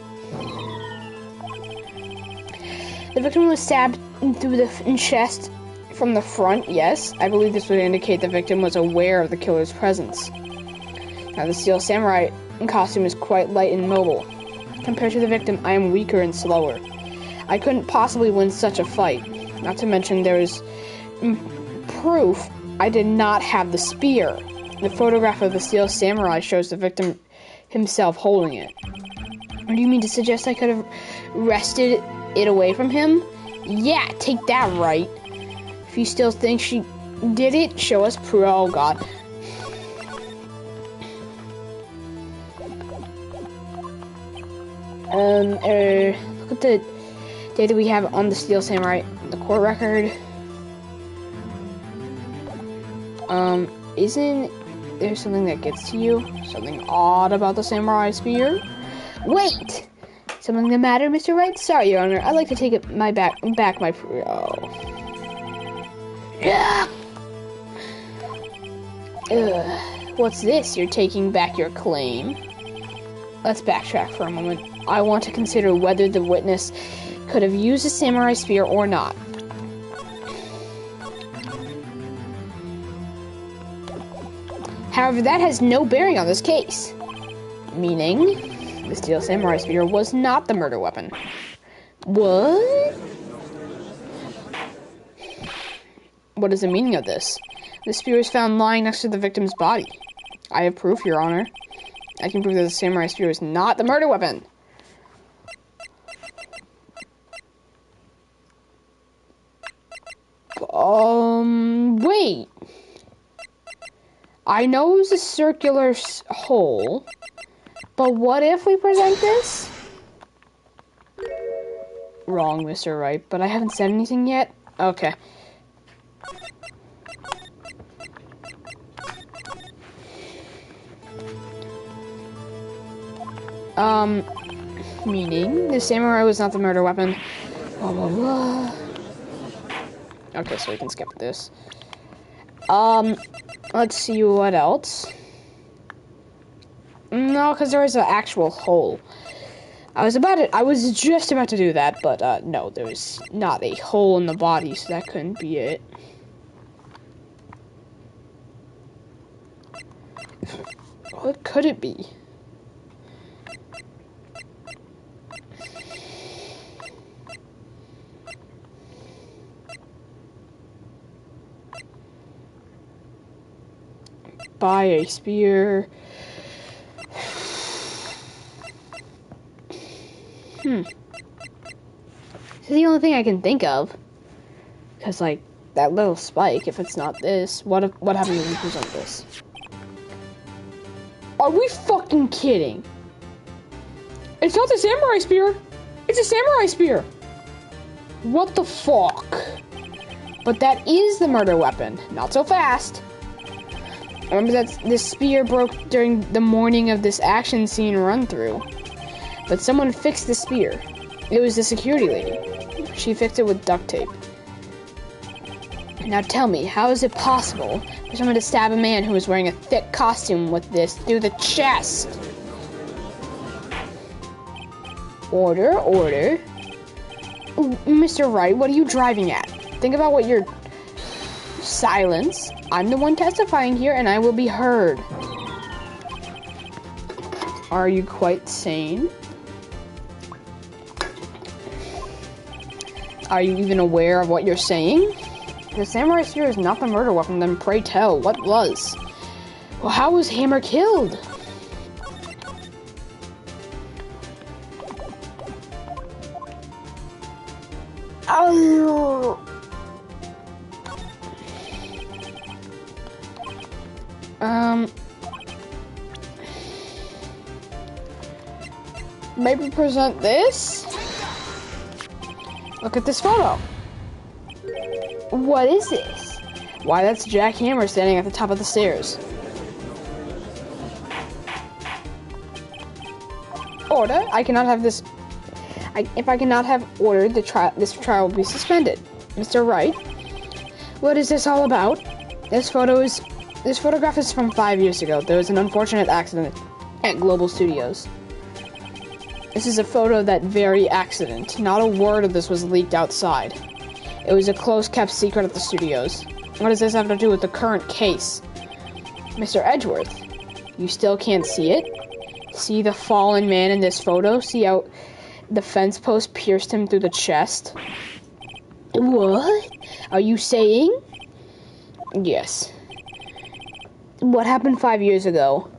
The victim was stabbed through the chest from the front, yes. I believe this would indicate the victim was aware of the killer's presence. Now, the Steel Samurai costume is quite light and mobile. Compared to the victim, I am weaker and slower. I couldn't possibly win such a fight. Not to mention there is proof I did not have the spear. The photograph of the Steel Samurai shows the victim himself holding it. Or do you mean to suggest I could have wrested it away from him? Yeah, take that, Wright. If you still think she did it, show us proof. Oh, God. Look at the data we have on the Steel Samurai. The court record. Isn't there something that gets to you? Something odd about the samurai spear? Wait! Something the matter, Mr. Wright? Sorry, Your Honor. I'd like to take it back my... Oh. Yeah. What's this? You're taking back your claim? Let's backtrack for a moment. I want to consider whether the witness could have used a samurai spear or not. However, that has no bearing on this case. Meaning, the Steel Samurai spear was not the murder weapon. What? What is the meaning of this? The spear was found lying next to the victim's body. I have proof, Your Honor. I can prove that the samurai spear is not the murder weapon. Wait. I know it was a circular hole, but what if we present this? Wrong, Mr. Wright, but I haven't said anything yet. Okay. Meaning the samurai was not the murder weapon. Blah, blah, blah. Okay, so we can skip this. Let's see what else. No, because there is an actual hole. I was just about to do that, but no, there's not a hole in the body, so that couldn't be it. What could it be? Buy a spear. This is the only thing I can think of. Because, like, that little spike, if it's not this, what happens if we present this? Are we fucking kidding? It's not the samurai spear! It's a samurai spear! What the fuck? But that is the murder weapon. Not so fast. Remember that this spear broke during the morning of this action scene run-through. But someone fixed the spear. It was the security lady. She fixed it with duct tape. Now tell me, how is it possible for someone to stab a man who was wearing a thick costume with this through the chest? Order, order. Mr. Wright, what are you driving at? Think about what you're... Silence. I'm the one testifying here and I will be heard. Are you quite sane? Are you even aware of what you're saying? The samurai spear is not the murder weapon, then pray tell, what was? Well, how was Hammer killed? Oh. Maybe present this? Look at this photo. What is this? Why, that's Jack Hammer standing at the top of the stairs. Order, I cannot have this... if I cannot have ordered, this trial will be suspended. Mr. Wright, what is this all about? This photograph is from 5 years ago. There was an unfortunate accident at Global Studios. This is a photo of that very accident. Not a word of this was leaked outside. It was a close-kept secret at the studios. What does this have to do with the current case? Mr. Edgeworth, you still can't see it? See the fallen man in this photo? See how the fence post pierced him through the chest? What? Are you saying? Yes. What happened 5 years ago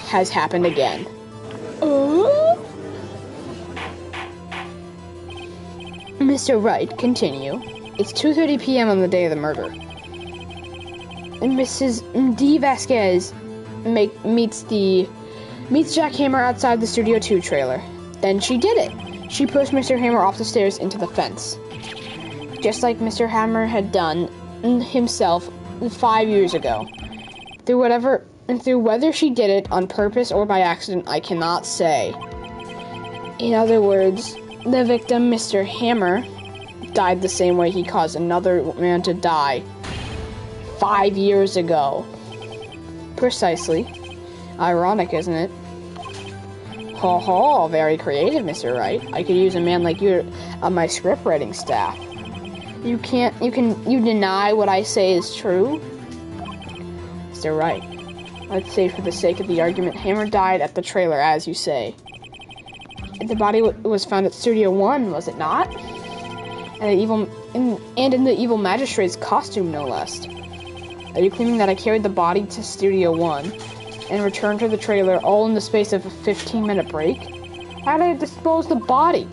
has happened again. Mr. Wright, continue. It's 2:30 p.m. on the day of the murder. And Mrs. D. Vasquez meets Jack Hammer outside the Studio 2 trailer. Then she did it. She pushed Mr. Hammer off the stairs into the fence. Just like Mr. Hammer had done himself 5 years ago. Through whether she did it on purpose or by accident, I cannot say. In other words, the victim, Mr. Hammer, died the same way he caused another man to die 5 years ago. Precisely. Ironic, isn't it? Ho ho, very creative, Mr. Wright. I could use a man like you on my script writing staff. You deny what I say is true? Mr. Wright, let's say for the sake of the argument, Hammer died at the trailer, as you say. The body was found at Studio 1, was it not? And in the evil magistrate's costume, no less. Are you claiming that I carried the body to Studio 1 and returned to the trailer all in the space of a 15-minute break? How did I dispose the body?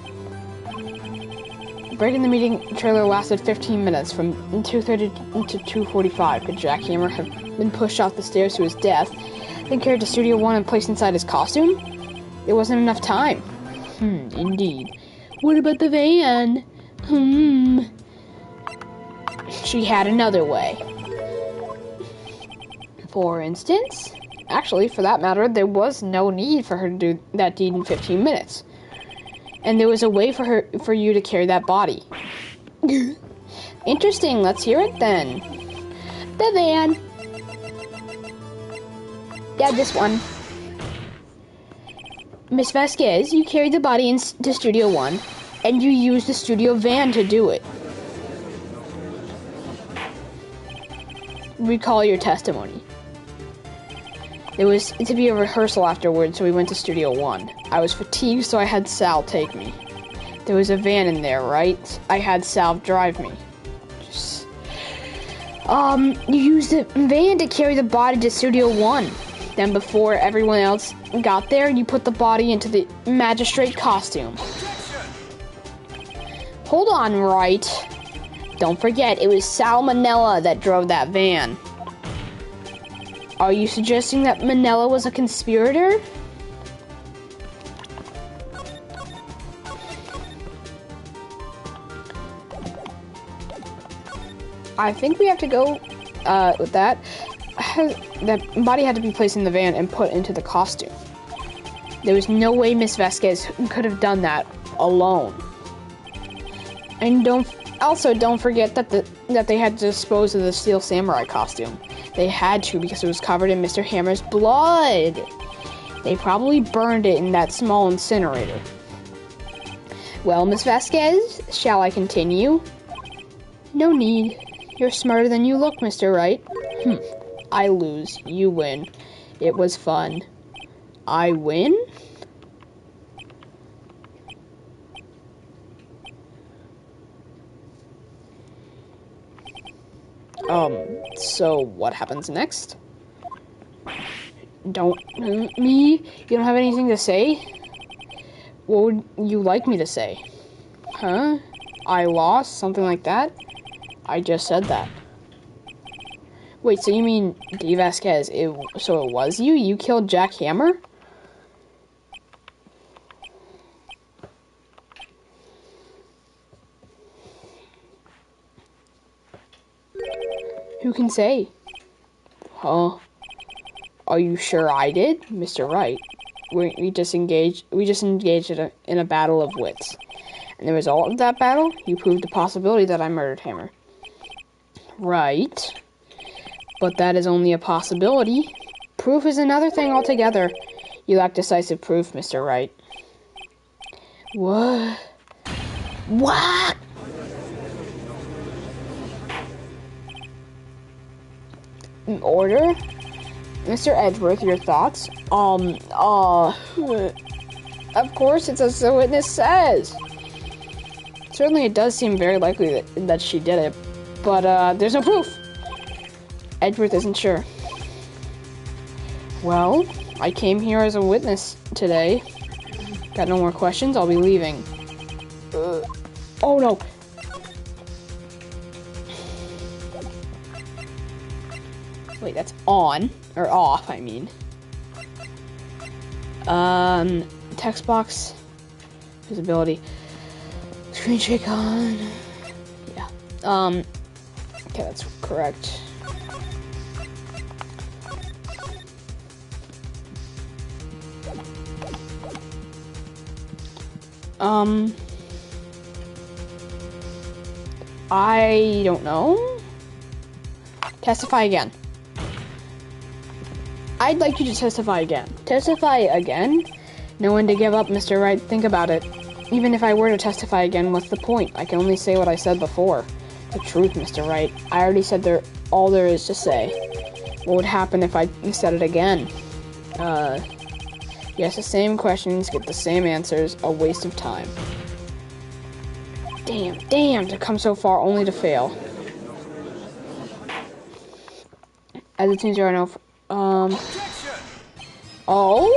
The break in the meeting trailer lasted 15 minutes, from 2:30 to 2:45. Could Jack Hammer have been pushed off the stairs to his death, then carried to Studio 1 and placed inside his costume? There wasn't enough time. Indeed. What about the van? She had another way. For instance? Actually, for that matter, there was no need for her to do that deed in 15 minutes. And there was a way for you to carry that body. Interesting, let's hear it then. The van. Yeah, this one. Miss Vasquez, you carried the body into Studio 1, and you used the studio van to do it. Recall your testimony. There was to be a rehearsal afterwards, so we went to Studio 1. I was fatigued, so I had Sal take me. There was a van in there, right? I had Sal drive me. You used the van to carry the body to Studio 1. Then before everyone else got there, you put the body into the magistrate costume. Hold on, Wright. Don't forget, it was Salmonella that drove that van. Are you suggesting that Manella was a conspirator? I think we have to go with that. That body had to be placed in the van and put into the costume. There was no way Miss Vasquez could have done that alone. And don't forget that they had to dispose of the Steel Samurai costume. They had to because it was covered in Mr. Hammer's blood. They probably burned it in that small incinerator. Well, Miss Vasquez, shall I continue? No need. You're smarter than you look, Mr. Wright. I lose. You win. It was fun. I win? So what happens next? Me? You don't have anything to say? What would you like me to say? Huh? I lost? Something like that? I just said that. Wait, so you mean D. Vasquez, so it was you? You killed Jack Hammer? Who can say? Huh? Are you sure I did? Mr. Wright, we just engaged in a battle of wits. And the result of that battle, you proved the possibility that I murdered Hammer. Right. But that is only a possibility. Proof is another thing altogether. You lack decisive proof, Mr. Wright. What? What? In order? Mr. Edgeworth, your thoughts? Of course, it's as the witness says. Certainly it does seem very likely that she did it, but there's no proof. Edgeworth isn't sure. Well, I came here as a witness today. Got no more questions? I'll be leaving. Oh no! Wait, that's on. Or off, I mean. Text box. Visibility. Screen shake on. Yeah. Okay, that's correct. I don't know. Testify again. I'd like you to testify again. Testify again? No one to give up, Mr. Wright. Think about it. Even if I were to testify again, what's the point? I can only say what I said before. The truth, Mr. Wright. I already said all there is to say. What would happen if I said it again? Yes, the same questions, get the same answers. A waste of time. Damn, to come so far only to fail. As it seems there are no... Oh?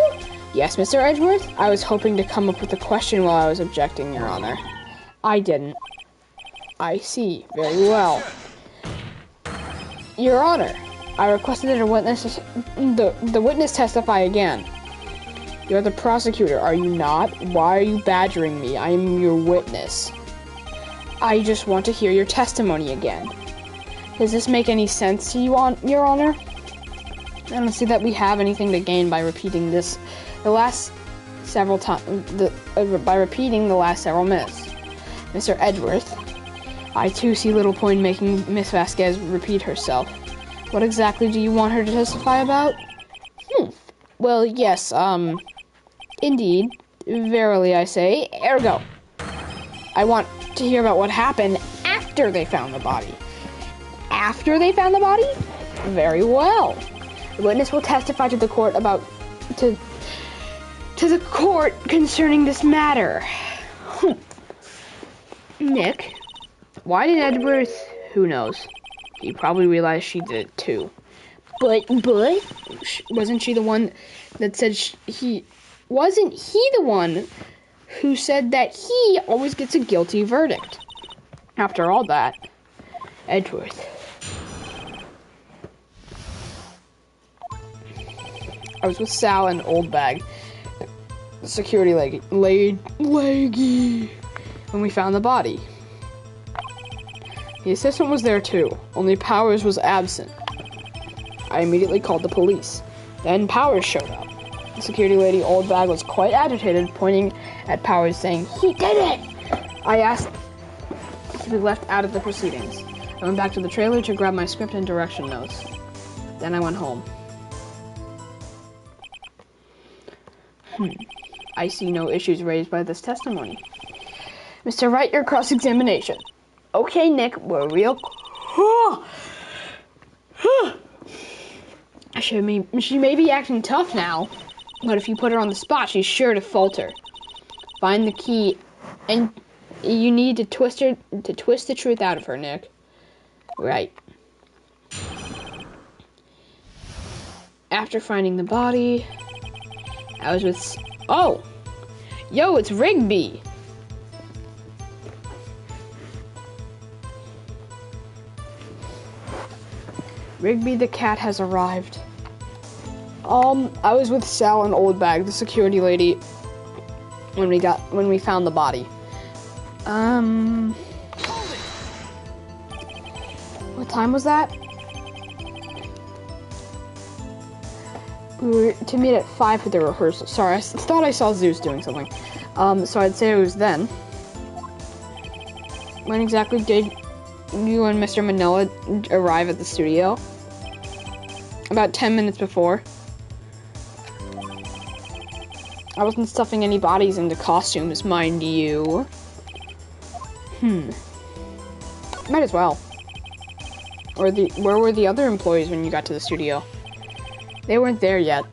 Yes, Mr. Edgeworth? I was hoping to come up with a question while I was objecting, Your Honor. I didn't. I see. Very well. Your Honor, I requested that the witness testify again. You're the prosecutor, are you not? Why are you badgering me? I am your witness. I just want to hear your testimony again. Does this make any sense to you, Your Honor? I don't see that we have anything to gain by repeating this by repeating the last several minutes. Mr. Edgeworth, I too see little point in making Miss Vasquez repeat herself. What exactly do you want her to testify about? Well, yes, indeed. Verily, I say. Ergo. I want to hear about what happened after they found the body. After they found the body? Very well. The witness will testify to the court to the court concerning this matter. Nick, why did Edgeworth? Who knows? He probably realized she did it too. But, Wasn't she the one that said wasn't he the one who said that he always gets a guilty verdict? After all that, Edgeworth. I was with Sal and Old Bag, the security leggy, when we found the body. The assistant was there too, only Powers was absent. I immediately called the police. Then Powers showed up. The security lady, Old Bag, was quite agitated, pointing at Powers, saying, "He did it!" I asked to be left out of the proceedings. I went back to the trailer to grab my script and direction notes. Then I went home. I see no issues raised by this testimony. Mr. Wright, your cross-examination. Okay, Nick, we're real... She may be acting tough now, but if you put her on the spot, she's sure to falter. Find the key, and you need to twist the truth out of her, Nick. Right. After finding the body, I was with... Oh! Yo, it's Rigby! Rigby the cat has arrived. I was with Sal and Old Bag, the security lady, when we found the body. What time was that? We were to meet at 5 for the rehearsal. Sorry, I thought I saw Zeus doing something. So I'd say it was then. When exactly did you and Mr. Manila arrive at the studio? About 10 minutes before. I wasn't stuffing any bodies into costumes, mind you. Might as well. Or where were the other employees when you got to the studio? They weren't there yet.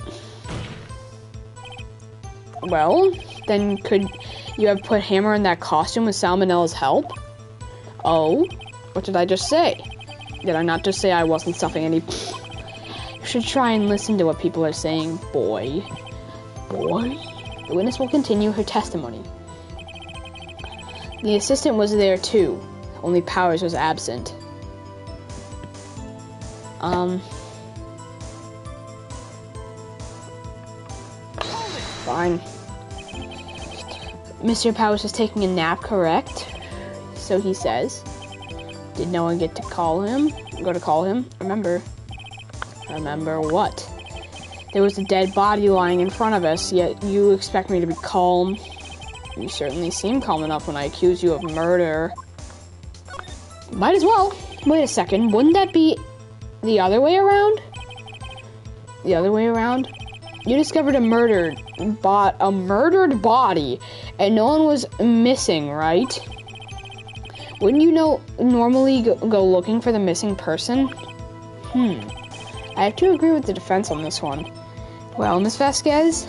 Well, then could you have put Hammer in that costume with Salmonella's help? Oh? What did I just say? Did I not just say I wasn't stuffing any... You should try and listen to what people are saying, boy. Boy? The witness will continue her testimony. The assistant was there too, only Powers was absent. Fine. Mr. Powers was taking a nap, correct? So he says. Did no one get to call him? Go to call him? Remember what? There was a dead body lying in front of us, yet you expect me to be calm. You certainly seem calm enough when I accuse you of murder. Might as well. Wait a second, wouldn't that be the other way around? The other way around? You discovered a murdered body, and no one was missing, right? Wouldn't you normally go looking for the missing person? I have to agree with the defense on this one. Well, Miss Vasquez?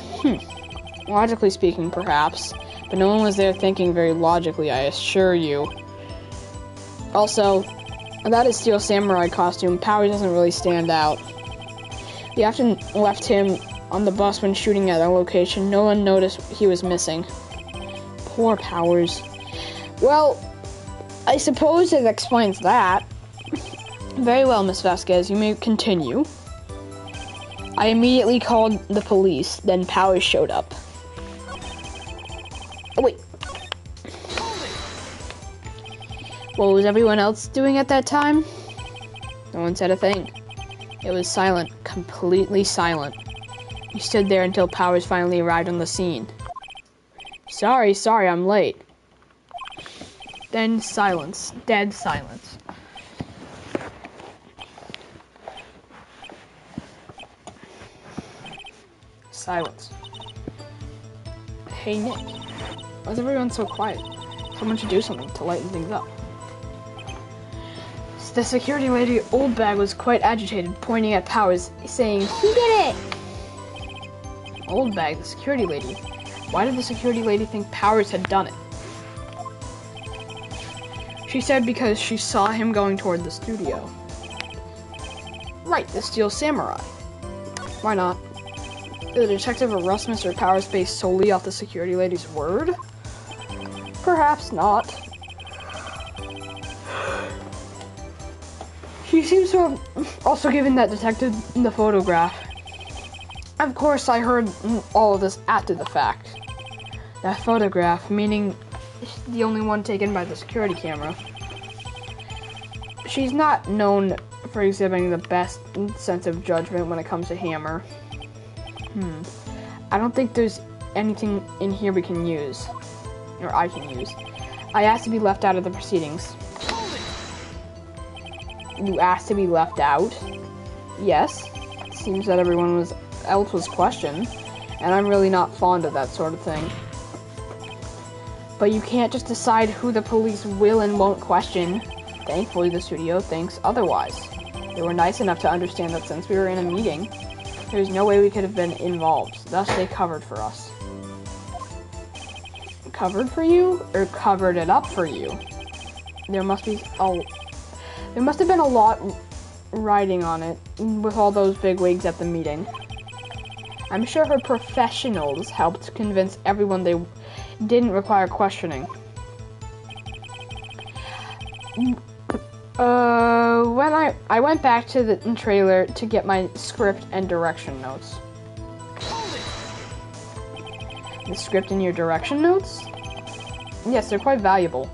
Logically speaking, perhaps. But no one was there thinking very logically, I assure you. Also, without his Steel Samurai costume, Powers doesn't really stand out. We often left him on the bus when shooting at a location. No one noticed he was missing. Poor Powers. Well, I suppose it explains that. Very well, Miss Vasquez, you may continue. I immediately called the police, then Powers showed up. Oh, wait. What was everyone else doing at that time? No one said a thing. It was silent, completely silent. We stood there until Powers finally arrived on the scene. Sorry, I'm late. Then silence, dead silence. Silence. Hey Nick, why is everyone so quiet? Someone should do something to lighten things up. The security lady, Old Bag, was quite agitated, pointing at Powers, saying, "He did it!" Old Bag, the security lady. Why did the security lady think Powers had done it? She said because she saw him going toward the studio. Right, the Steel Samurai. Why not? Did the detective arrest Mr. Powers based solely off the security lady's word? Perhaps not. She seems to have also given that detective the photograph. Of course, I heard all of this after the fact. That photograph, meaning the only one taken by the security camera. She's not known for exhibiting the best sense of judgment when it comes to Hammer. I don't think there's anything in here we can use. Or I can use. I asked to be left out of the proceedings. You asked to be left out? Yes. It seems that everyone else was questioned, and I'm really not fond of that sort of thing. But you can't just decide who the police will and won't question. Thankfully, the studio thinks otherwise. They were nice enough to understand that since we were in a meeting, there's no way we could have been involved. Thus, they covered for us. Covered for you? Or covered it up for you? There must have been a lot riding on it with all those bigwigs at the meeting. I'm sure her professionals helped convince everyone they didn't require questioning. When I went back to the trailer to get my script and direction notes. The script and your direction notes? Yes, they're quite valuable.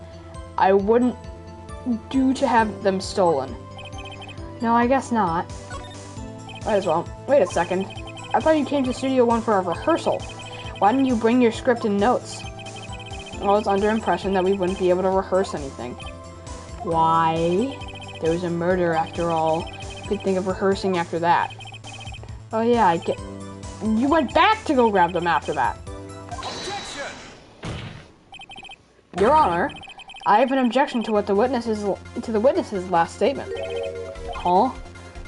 I wouldn't do to have them stolen. No, I guess not. Might as well. Wait a second. I thought you came to Studio One for a rehearsal. Why didn't you bring your script and notes? I was under impression that we wouldn't be able to rehearse anything. Why? There was a murder after all. You could think of rehearsing after that. Oh yeah, I get... You went back to go grab them after that. Objection! Your Honor, I have an objection to the witness's last statement. Huh?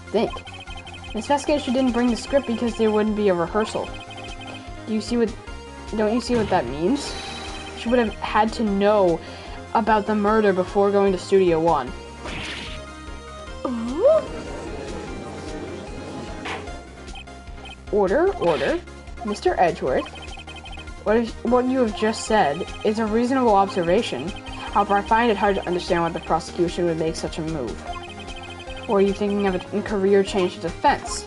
Think. Miss Vasquez didn't bring the script because there wouldn't be a rehearsal. Don't you see what that means? She would have had to know about the murder before going to Studio One. Ooh. Order. Mr. Edgeworth. What you have just said is a reasonable observation. However, I find it hard to understand why the prosecution would make such a move. Or are you thinking of a career change to defense?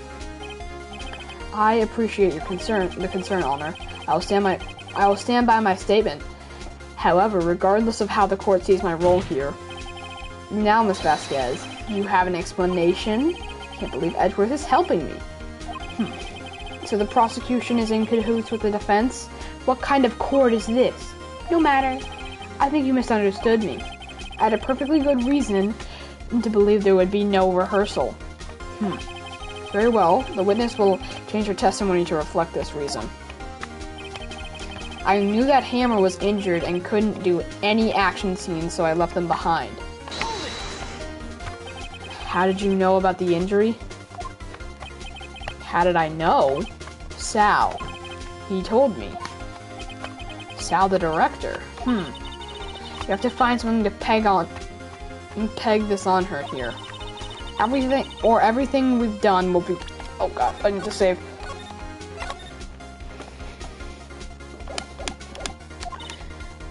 I appreciate your concern, Honor. I will stand by my statement. However, regardless of how the court sees my role here, now, Miss Vasquez, you have an explanation? Can't believe Edgeworth is helping me. So the prosecution is in cahoots with the defense? What kind of court is this? No matter. I think you misunderstood me. I had a perfectly good reason to believe there would be no rehearsal. Very well. The witness will change her testimony to reflect this reason. I knew that Hammer was injured and couldn't do any action scenes, so I left them behind. How did you know about the injury? How did I know? Sal. He told me. Sal, the director. You have to find something to peg this on her here. Everything we've done will be... Oh god, I need to save.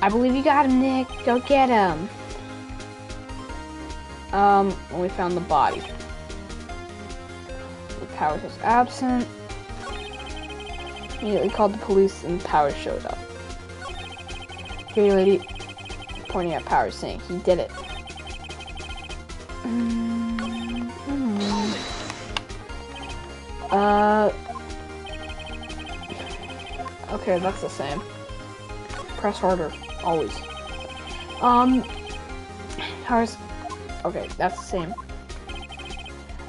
I believe you got him, Nick. Go get him. We found the body. Powers was absent. Immediately called the police and Powers showed up. Security lady pointing at Powers saying he did it. Okay, that's the same. Press harder, always. Powers. Okay, that's the same.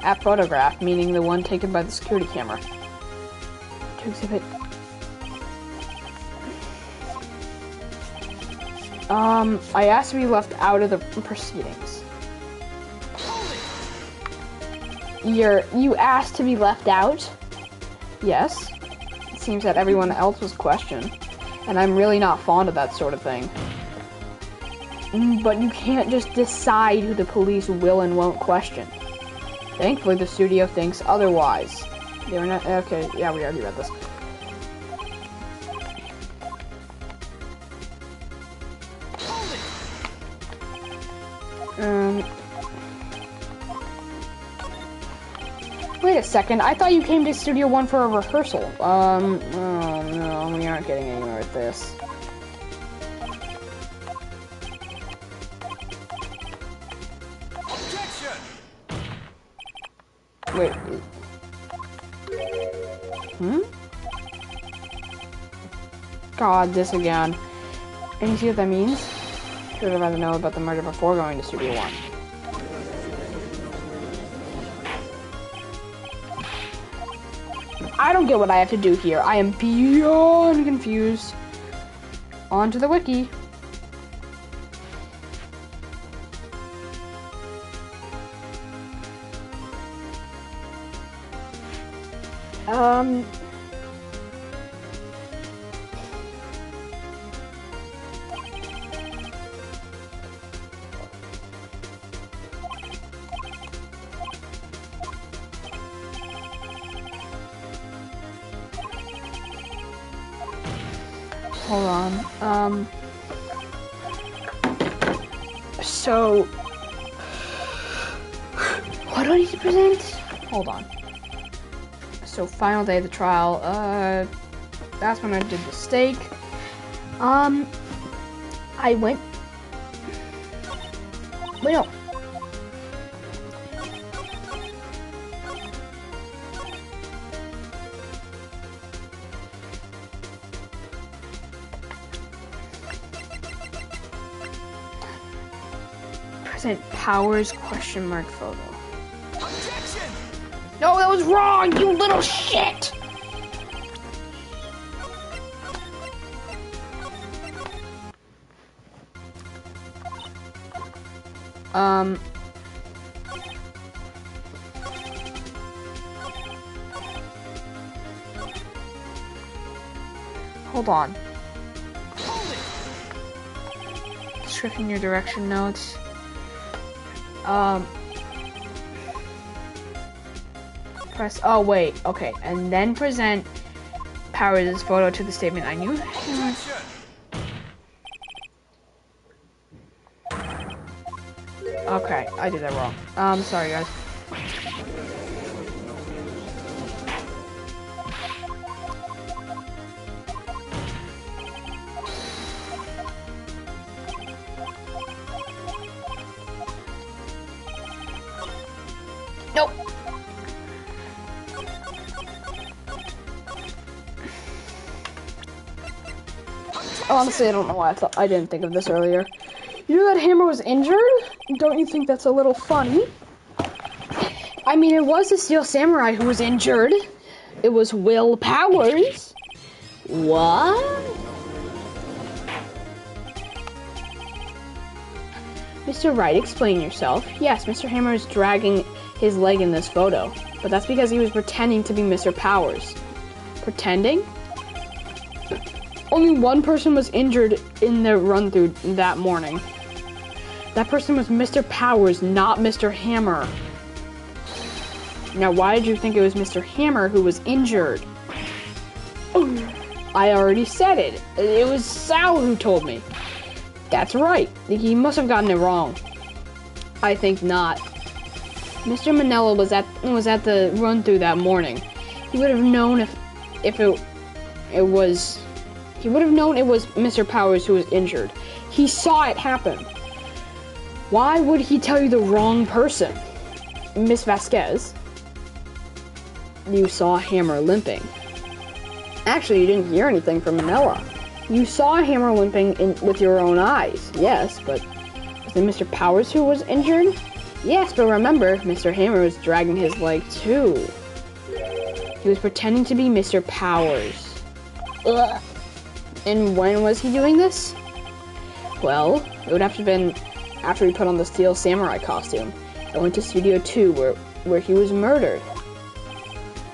At photograph, meaning the one taken by the security camera. To exhibit. I asked to be left out of the proceedings. You asked to be left out? Yes. It seems that everyone else was questioned, and I'm really not fond of that sort of thing. But you can't just decide who the police will and won't question. Thankfully, the studio thinks otherwise. They were not okay. Yeah, we already read this. Wait a second. I thought you came to Studio One for a rehearsal. Oh no, we aren't getting anywhere with this. Wait. God, this again. And you see what that means? Should have had to know about the murder before going to Studio One. I don't get what I have to do here. I am beyond confused. On to the wiki. Hold on. So what do I need to present? Hold on. So final day of the trial, that's when I did the steak. I went, wait, no. Present Powers question mark photo. Objection! No, that was wrong, you little shit! Hold on. Script in your direction notes. Press, oh wait, okay, and then present Powers' photo to the statement I knew. Okay, I did that wrong. Sorry guys. Nope. Honestly, I don't know why I didn't think of this earlier. You know that Hammer was injured? Don't you think that's a little funny? I mean, it was the Steel Samurai who was injured. It was Will Powers. What? Mr. Wright, explain yourself. Yes, Mr. Hammer is dragging his leg in this photo, but that's because he was pretending to be Mr. Powers. Pretending? Only one person was injured in the run-through that morning. That person was Mr. Powers, not Mr. Hammer. Now, why did you think it was Mr. Hammer who was injured? I already said it. It was Sal who told me. That's right. He must have gotten it wrong. I think not. Mr. Manella was at the run-through that morning. He would have known if it was. He would have known it was Mr. Powers who was injured. He saw it happen. Why would he tell you the wrong person? Miss Vasquez, you saw Hammer limping. Actually, you didn't hear anything from Manila. You saw Hammer limping with your own eyes, yes, but was it Mr. Powers who was injured? Yes, but remember, Mr. Hammer was dragging his leg too. He was pretending to be Mr. Powers. Ugh. And when was he doing this? Well, it would have to have been after he put on the Steel Samurai costume. I went to Studio 2 where he was murdered.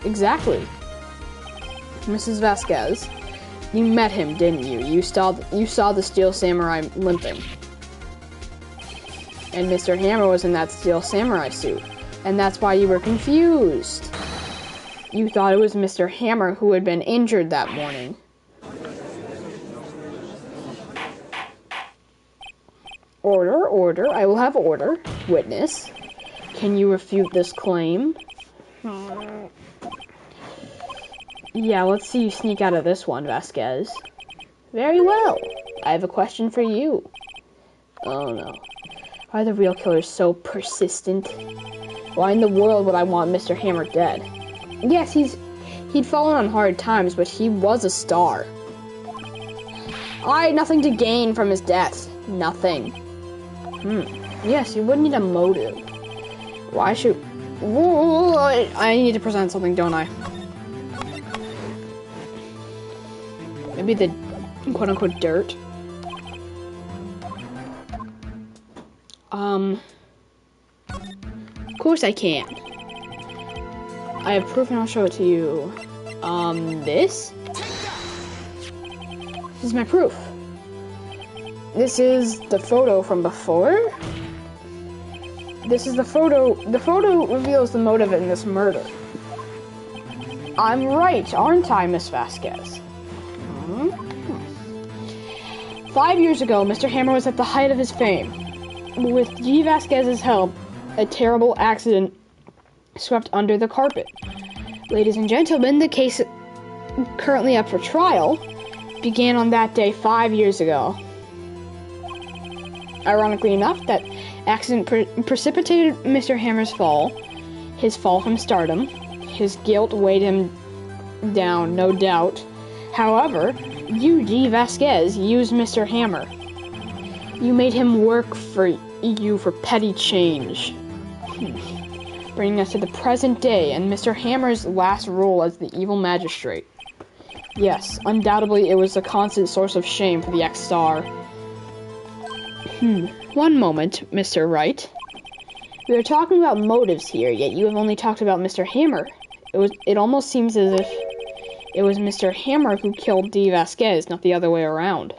Exactly. Mrs. Vasquez, you met him, didn't you? You saw the Steel Samurai limping. And Mr. Hammer was in that Steel Samurai suit. And that's why you were confused. You thought it was Mr. Hammer who had been injured that morning. Order, order. I will have order. Witness. Can you refute this claim? Yeah, let's see you sneak out of this one, Vasquez. Very well. I have a question for you. Oh no. Why are the real killers so persistent? Why in the world would I want Mr. Hammer dead? Yes, he'd fallen on hard times, but he was a star. I had nothing to gain from his death. Nothing. Yes, you would need a motive. Why should... Whoa, I need to present something, don't I? Maybe the quote-unquote dirt. Of course I can. I have proof and I'll show it to you. This? This is my proof. This is the photo from before. This is the photo. The photo reveals the motive in this murder. I'm right, aren't I, Miss Vasquez? 5 years ago, Mr. Hammer was at the height of his fame. With G. Vasquez's help, a terrible accident swept under the carpet. Ladies and gentlemen, the case currently up for trial began on that day 5 years ago. Ironically enough, that accident precipitated Mr. Hammer's fall, his fall from stardom. His guilt weighed him down, no doubt. However, you, G. Vasquez, used Mr. Hammer. You made him work for you for petty change. Bringing us to the present day and Mr. Hammer's last role as the evil magistrate. Yes, undoubtedly it was a constant source of shame for the ex-star. One moment, Mr. Wright. We are talking about motives here, yet you have only talked about Mr. Hammer. It almost seems as if it was Mr. Hammer who killed D. Vasquez, not the other way around.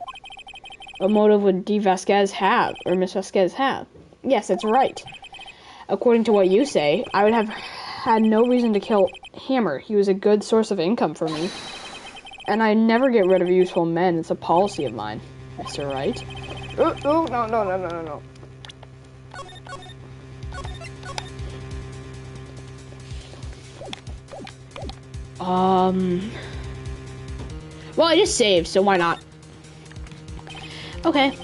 What motive would D. Vasquez have, or Miss Vasquez have? Yes, that's right. According to what you say, I would have had no reason to kill Hammer. He was a good source of income for me. And I never get rid of useful men. It's a policy of mine, Mr. Wright. Oh, no. Well, I just saved, so why not? Okay.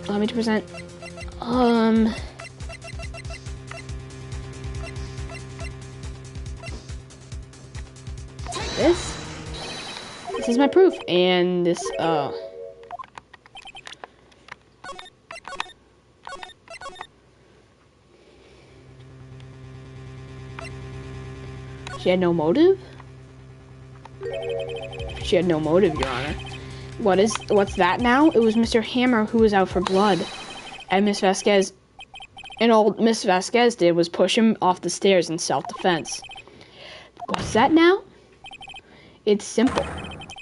Allow me to present. This is my proof, and this, She had no motive? She had no motive, Your Honor. What's that now? It was Mr. Hammer who was out for blood. And Miss Vasquez... And all Miss Vasquez did was push him off the stairs in self-defense. What's that now? It's simple.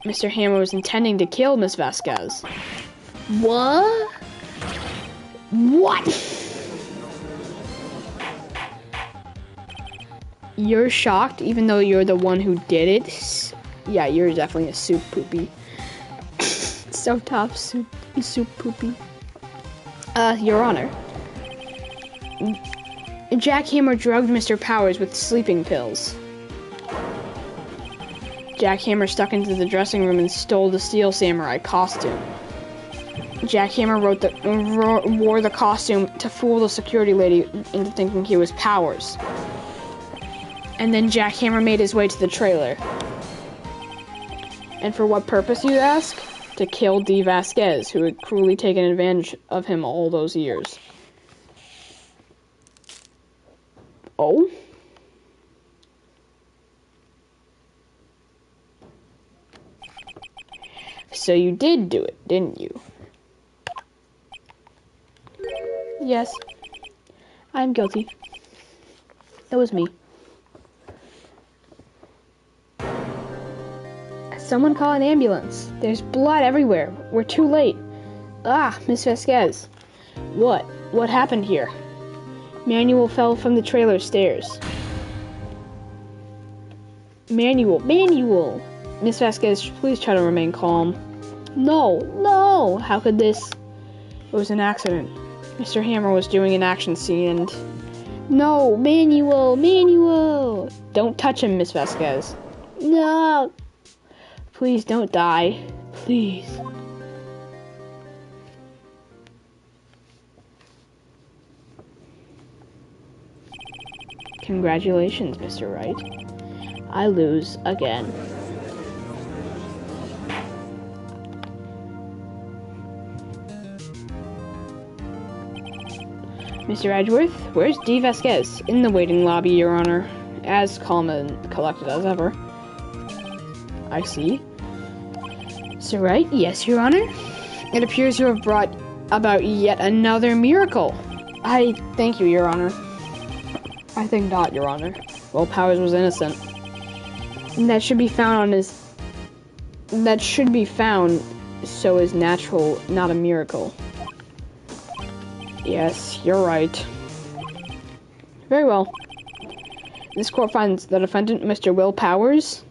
Mr. Hammer was intending to kill Miss Vasquez. What? What? You're shocked, even though you're the one who did it? Yeah, you're definitely a soup poopy. So tough, soup poopy. Your Honor. Jack Hammer drugged Mr. Powers with sleeping pills. Jack Hammer stuck into the dressing room and stole the Steel Samurai costume. Jack Hammer wore the costume to fool the security lady into thinking he was Powers. And then Jack Hammer made his way to the trailer. And for what purpose, you ask? To kill D. Vasquez, who had cruelly taken advantage of him all those years. Oh? So you did do it, didn't you? Yes. I'm guilty. That was me. Someone call an ambulance. There's blood everywhere. We're too late. Ah, Miss Vasquez. What? What happened here? Manuel fell from the trailer stairs. Manuel! Miss Vasquez, please try to remain calm. No! How could this? It was an accident. Mr. Hammer was doing an action scene and... No! Manuel! Don't touch him, Miss Vasquez. No! Please don't die. Please. Congratulations, Mr. Wright. I lose again. Mr. Edgeworth, where's D. Vasquez? In the waiting lobby, Your Honor. As calm and collected as ever. I see. Sir Wright? Yes, Your Honor? It appears you have brought about yet another miracle. I thank you, Your Honor. I think not, Your Honor. Well, Powers was innocent. That should be found so is natural, not a miracle. Yes, you're right. Very well. This court finds the defendant, Mr. Will Powers,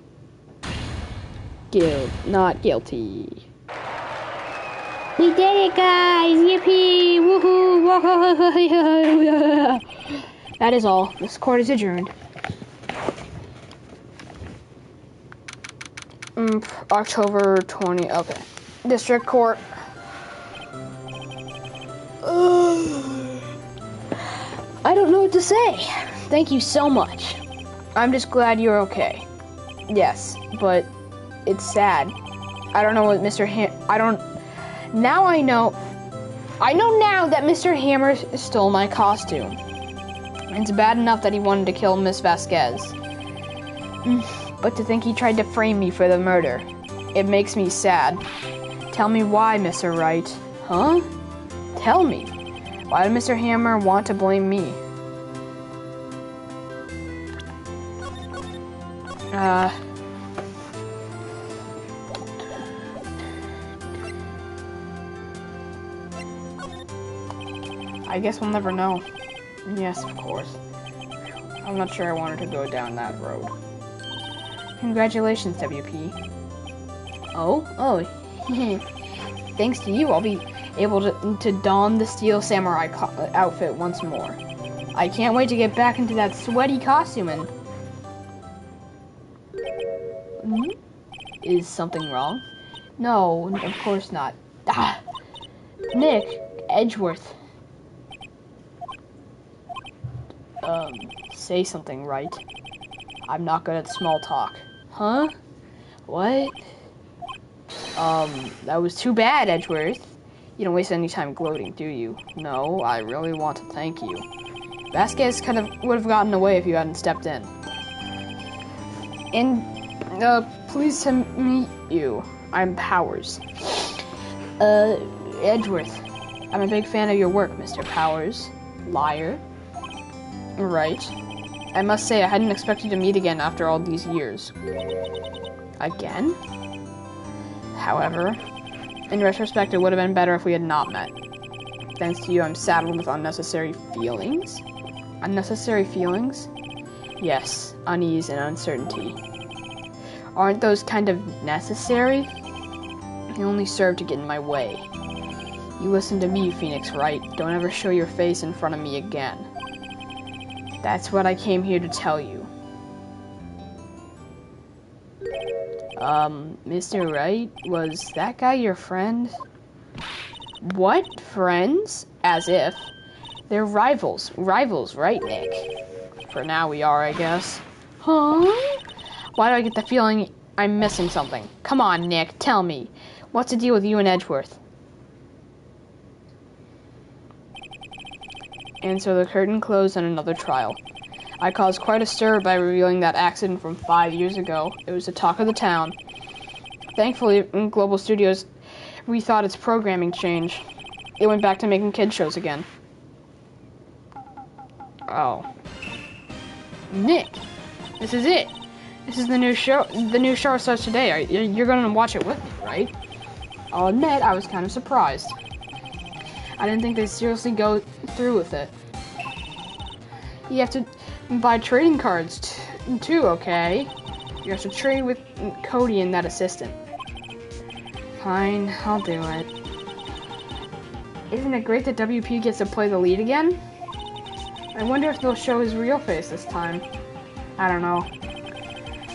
not guilty. We did it, guys! Yippee! Woohoo! That is all. This court is adjourned. October 20. Okay. District Court. I don't know what to say. Thank you so much. I'm just glad you're okay. Yes, but it's sad. I don't know what Mr. Now I know now that Mr. Hammer stole my costume. It's bad enough that he wanted to kill Miss Vasquez. But to think he tried to frame me for the murder. It makes me sad. Tell me why, Mr. Wright. Huh? Tell me. Why did Mr. Hammer want to blame me? I guess we'll never know. Yes, of course. I'm not sure I wanted to go down that road. Congratulations, WP. Oh. Thanks to you, I'll be able to don the Steel Samurai outfit once more. I can't wait to get back into that sweaty costume and... Is something wrong? No, of course not. Nick, Edgeworth. Say something, Wright. I'm not good at small talk. Huh? What? That was too bad, Edgeworth. You don't waste any time gloating, do you? No, I really want to thank you. Vasquez would have gotten away if you hadn't stepped in. And, pleased to meet you. I'm Powers. Edgeworth. I'm a big fan of your work, Mr. Powers. Liar. Right. I must say, I hadn't expected to meet again after all these years. Again? However, in retrospect, it would have been better if we had not met. Thanks to you, I'm saddled with unnecessary feelings. Unnecessary feelings? Yes, unease and uncertainty. Aren't those kind of necessary? They only serve to get in my way. You listen to me, Pheonix, Wright? Don't ever show your face in front of me again. That's what I came here to tell you. Mr. Wright, was that guy your friend? What? Friends? As if. They're rivals. Rivals, right, Nick? For now we are, I guess. Huh? Why do I get the feeling I'm missing something? Come on, Nick, tell me. What's the deal with you and Edgeworth? And so the curtain closed on another trial. I caused quite a stir by revealing that accident from 5 years ago. It was the talk of the town. Thankfully, in Global Studios rethought its programming change. It went back to making kid shows again. Oh. Nick! This is it! This is the new show. The new show starts today. You're gonna watch it with me, right? I'll admit, I was kind of surprised. I didn't think they'd seriously go through with it. You have to buy trading cards too, okay? You have to trade with Cody and that assistant. Fine, I'll do it. Isn't it great that WP gets to play the lead again? I wonder if they'll show his real face this time. I don't know.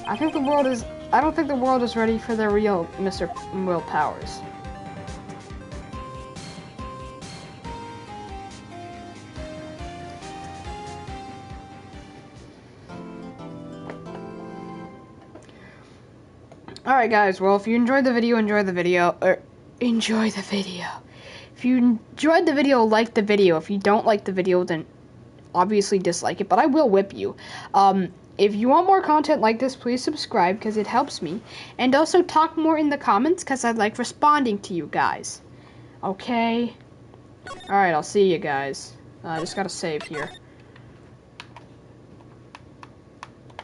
I don't think the world is ready for the real Mr. Will Powers. Alright guys, well if you enjoyed the video, enjoy the video. If you enjoyed the video, like the video. If you don't like the video, then obviously dislike it, but I will whip you. If you want more content like this, please subscribe because it helps me. And also talk more in the comments because I like responding to you guys. Okay? Alright, I'll see you guys. I just gotta save here.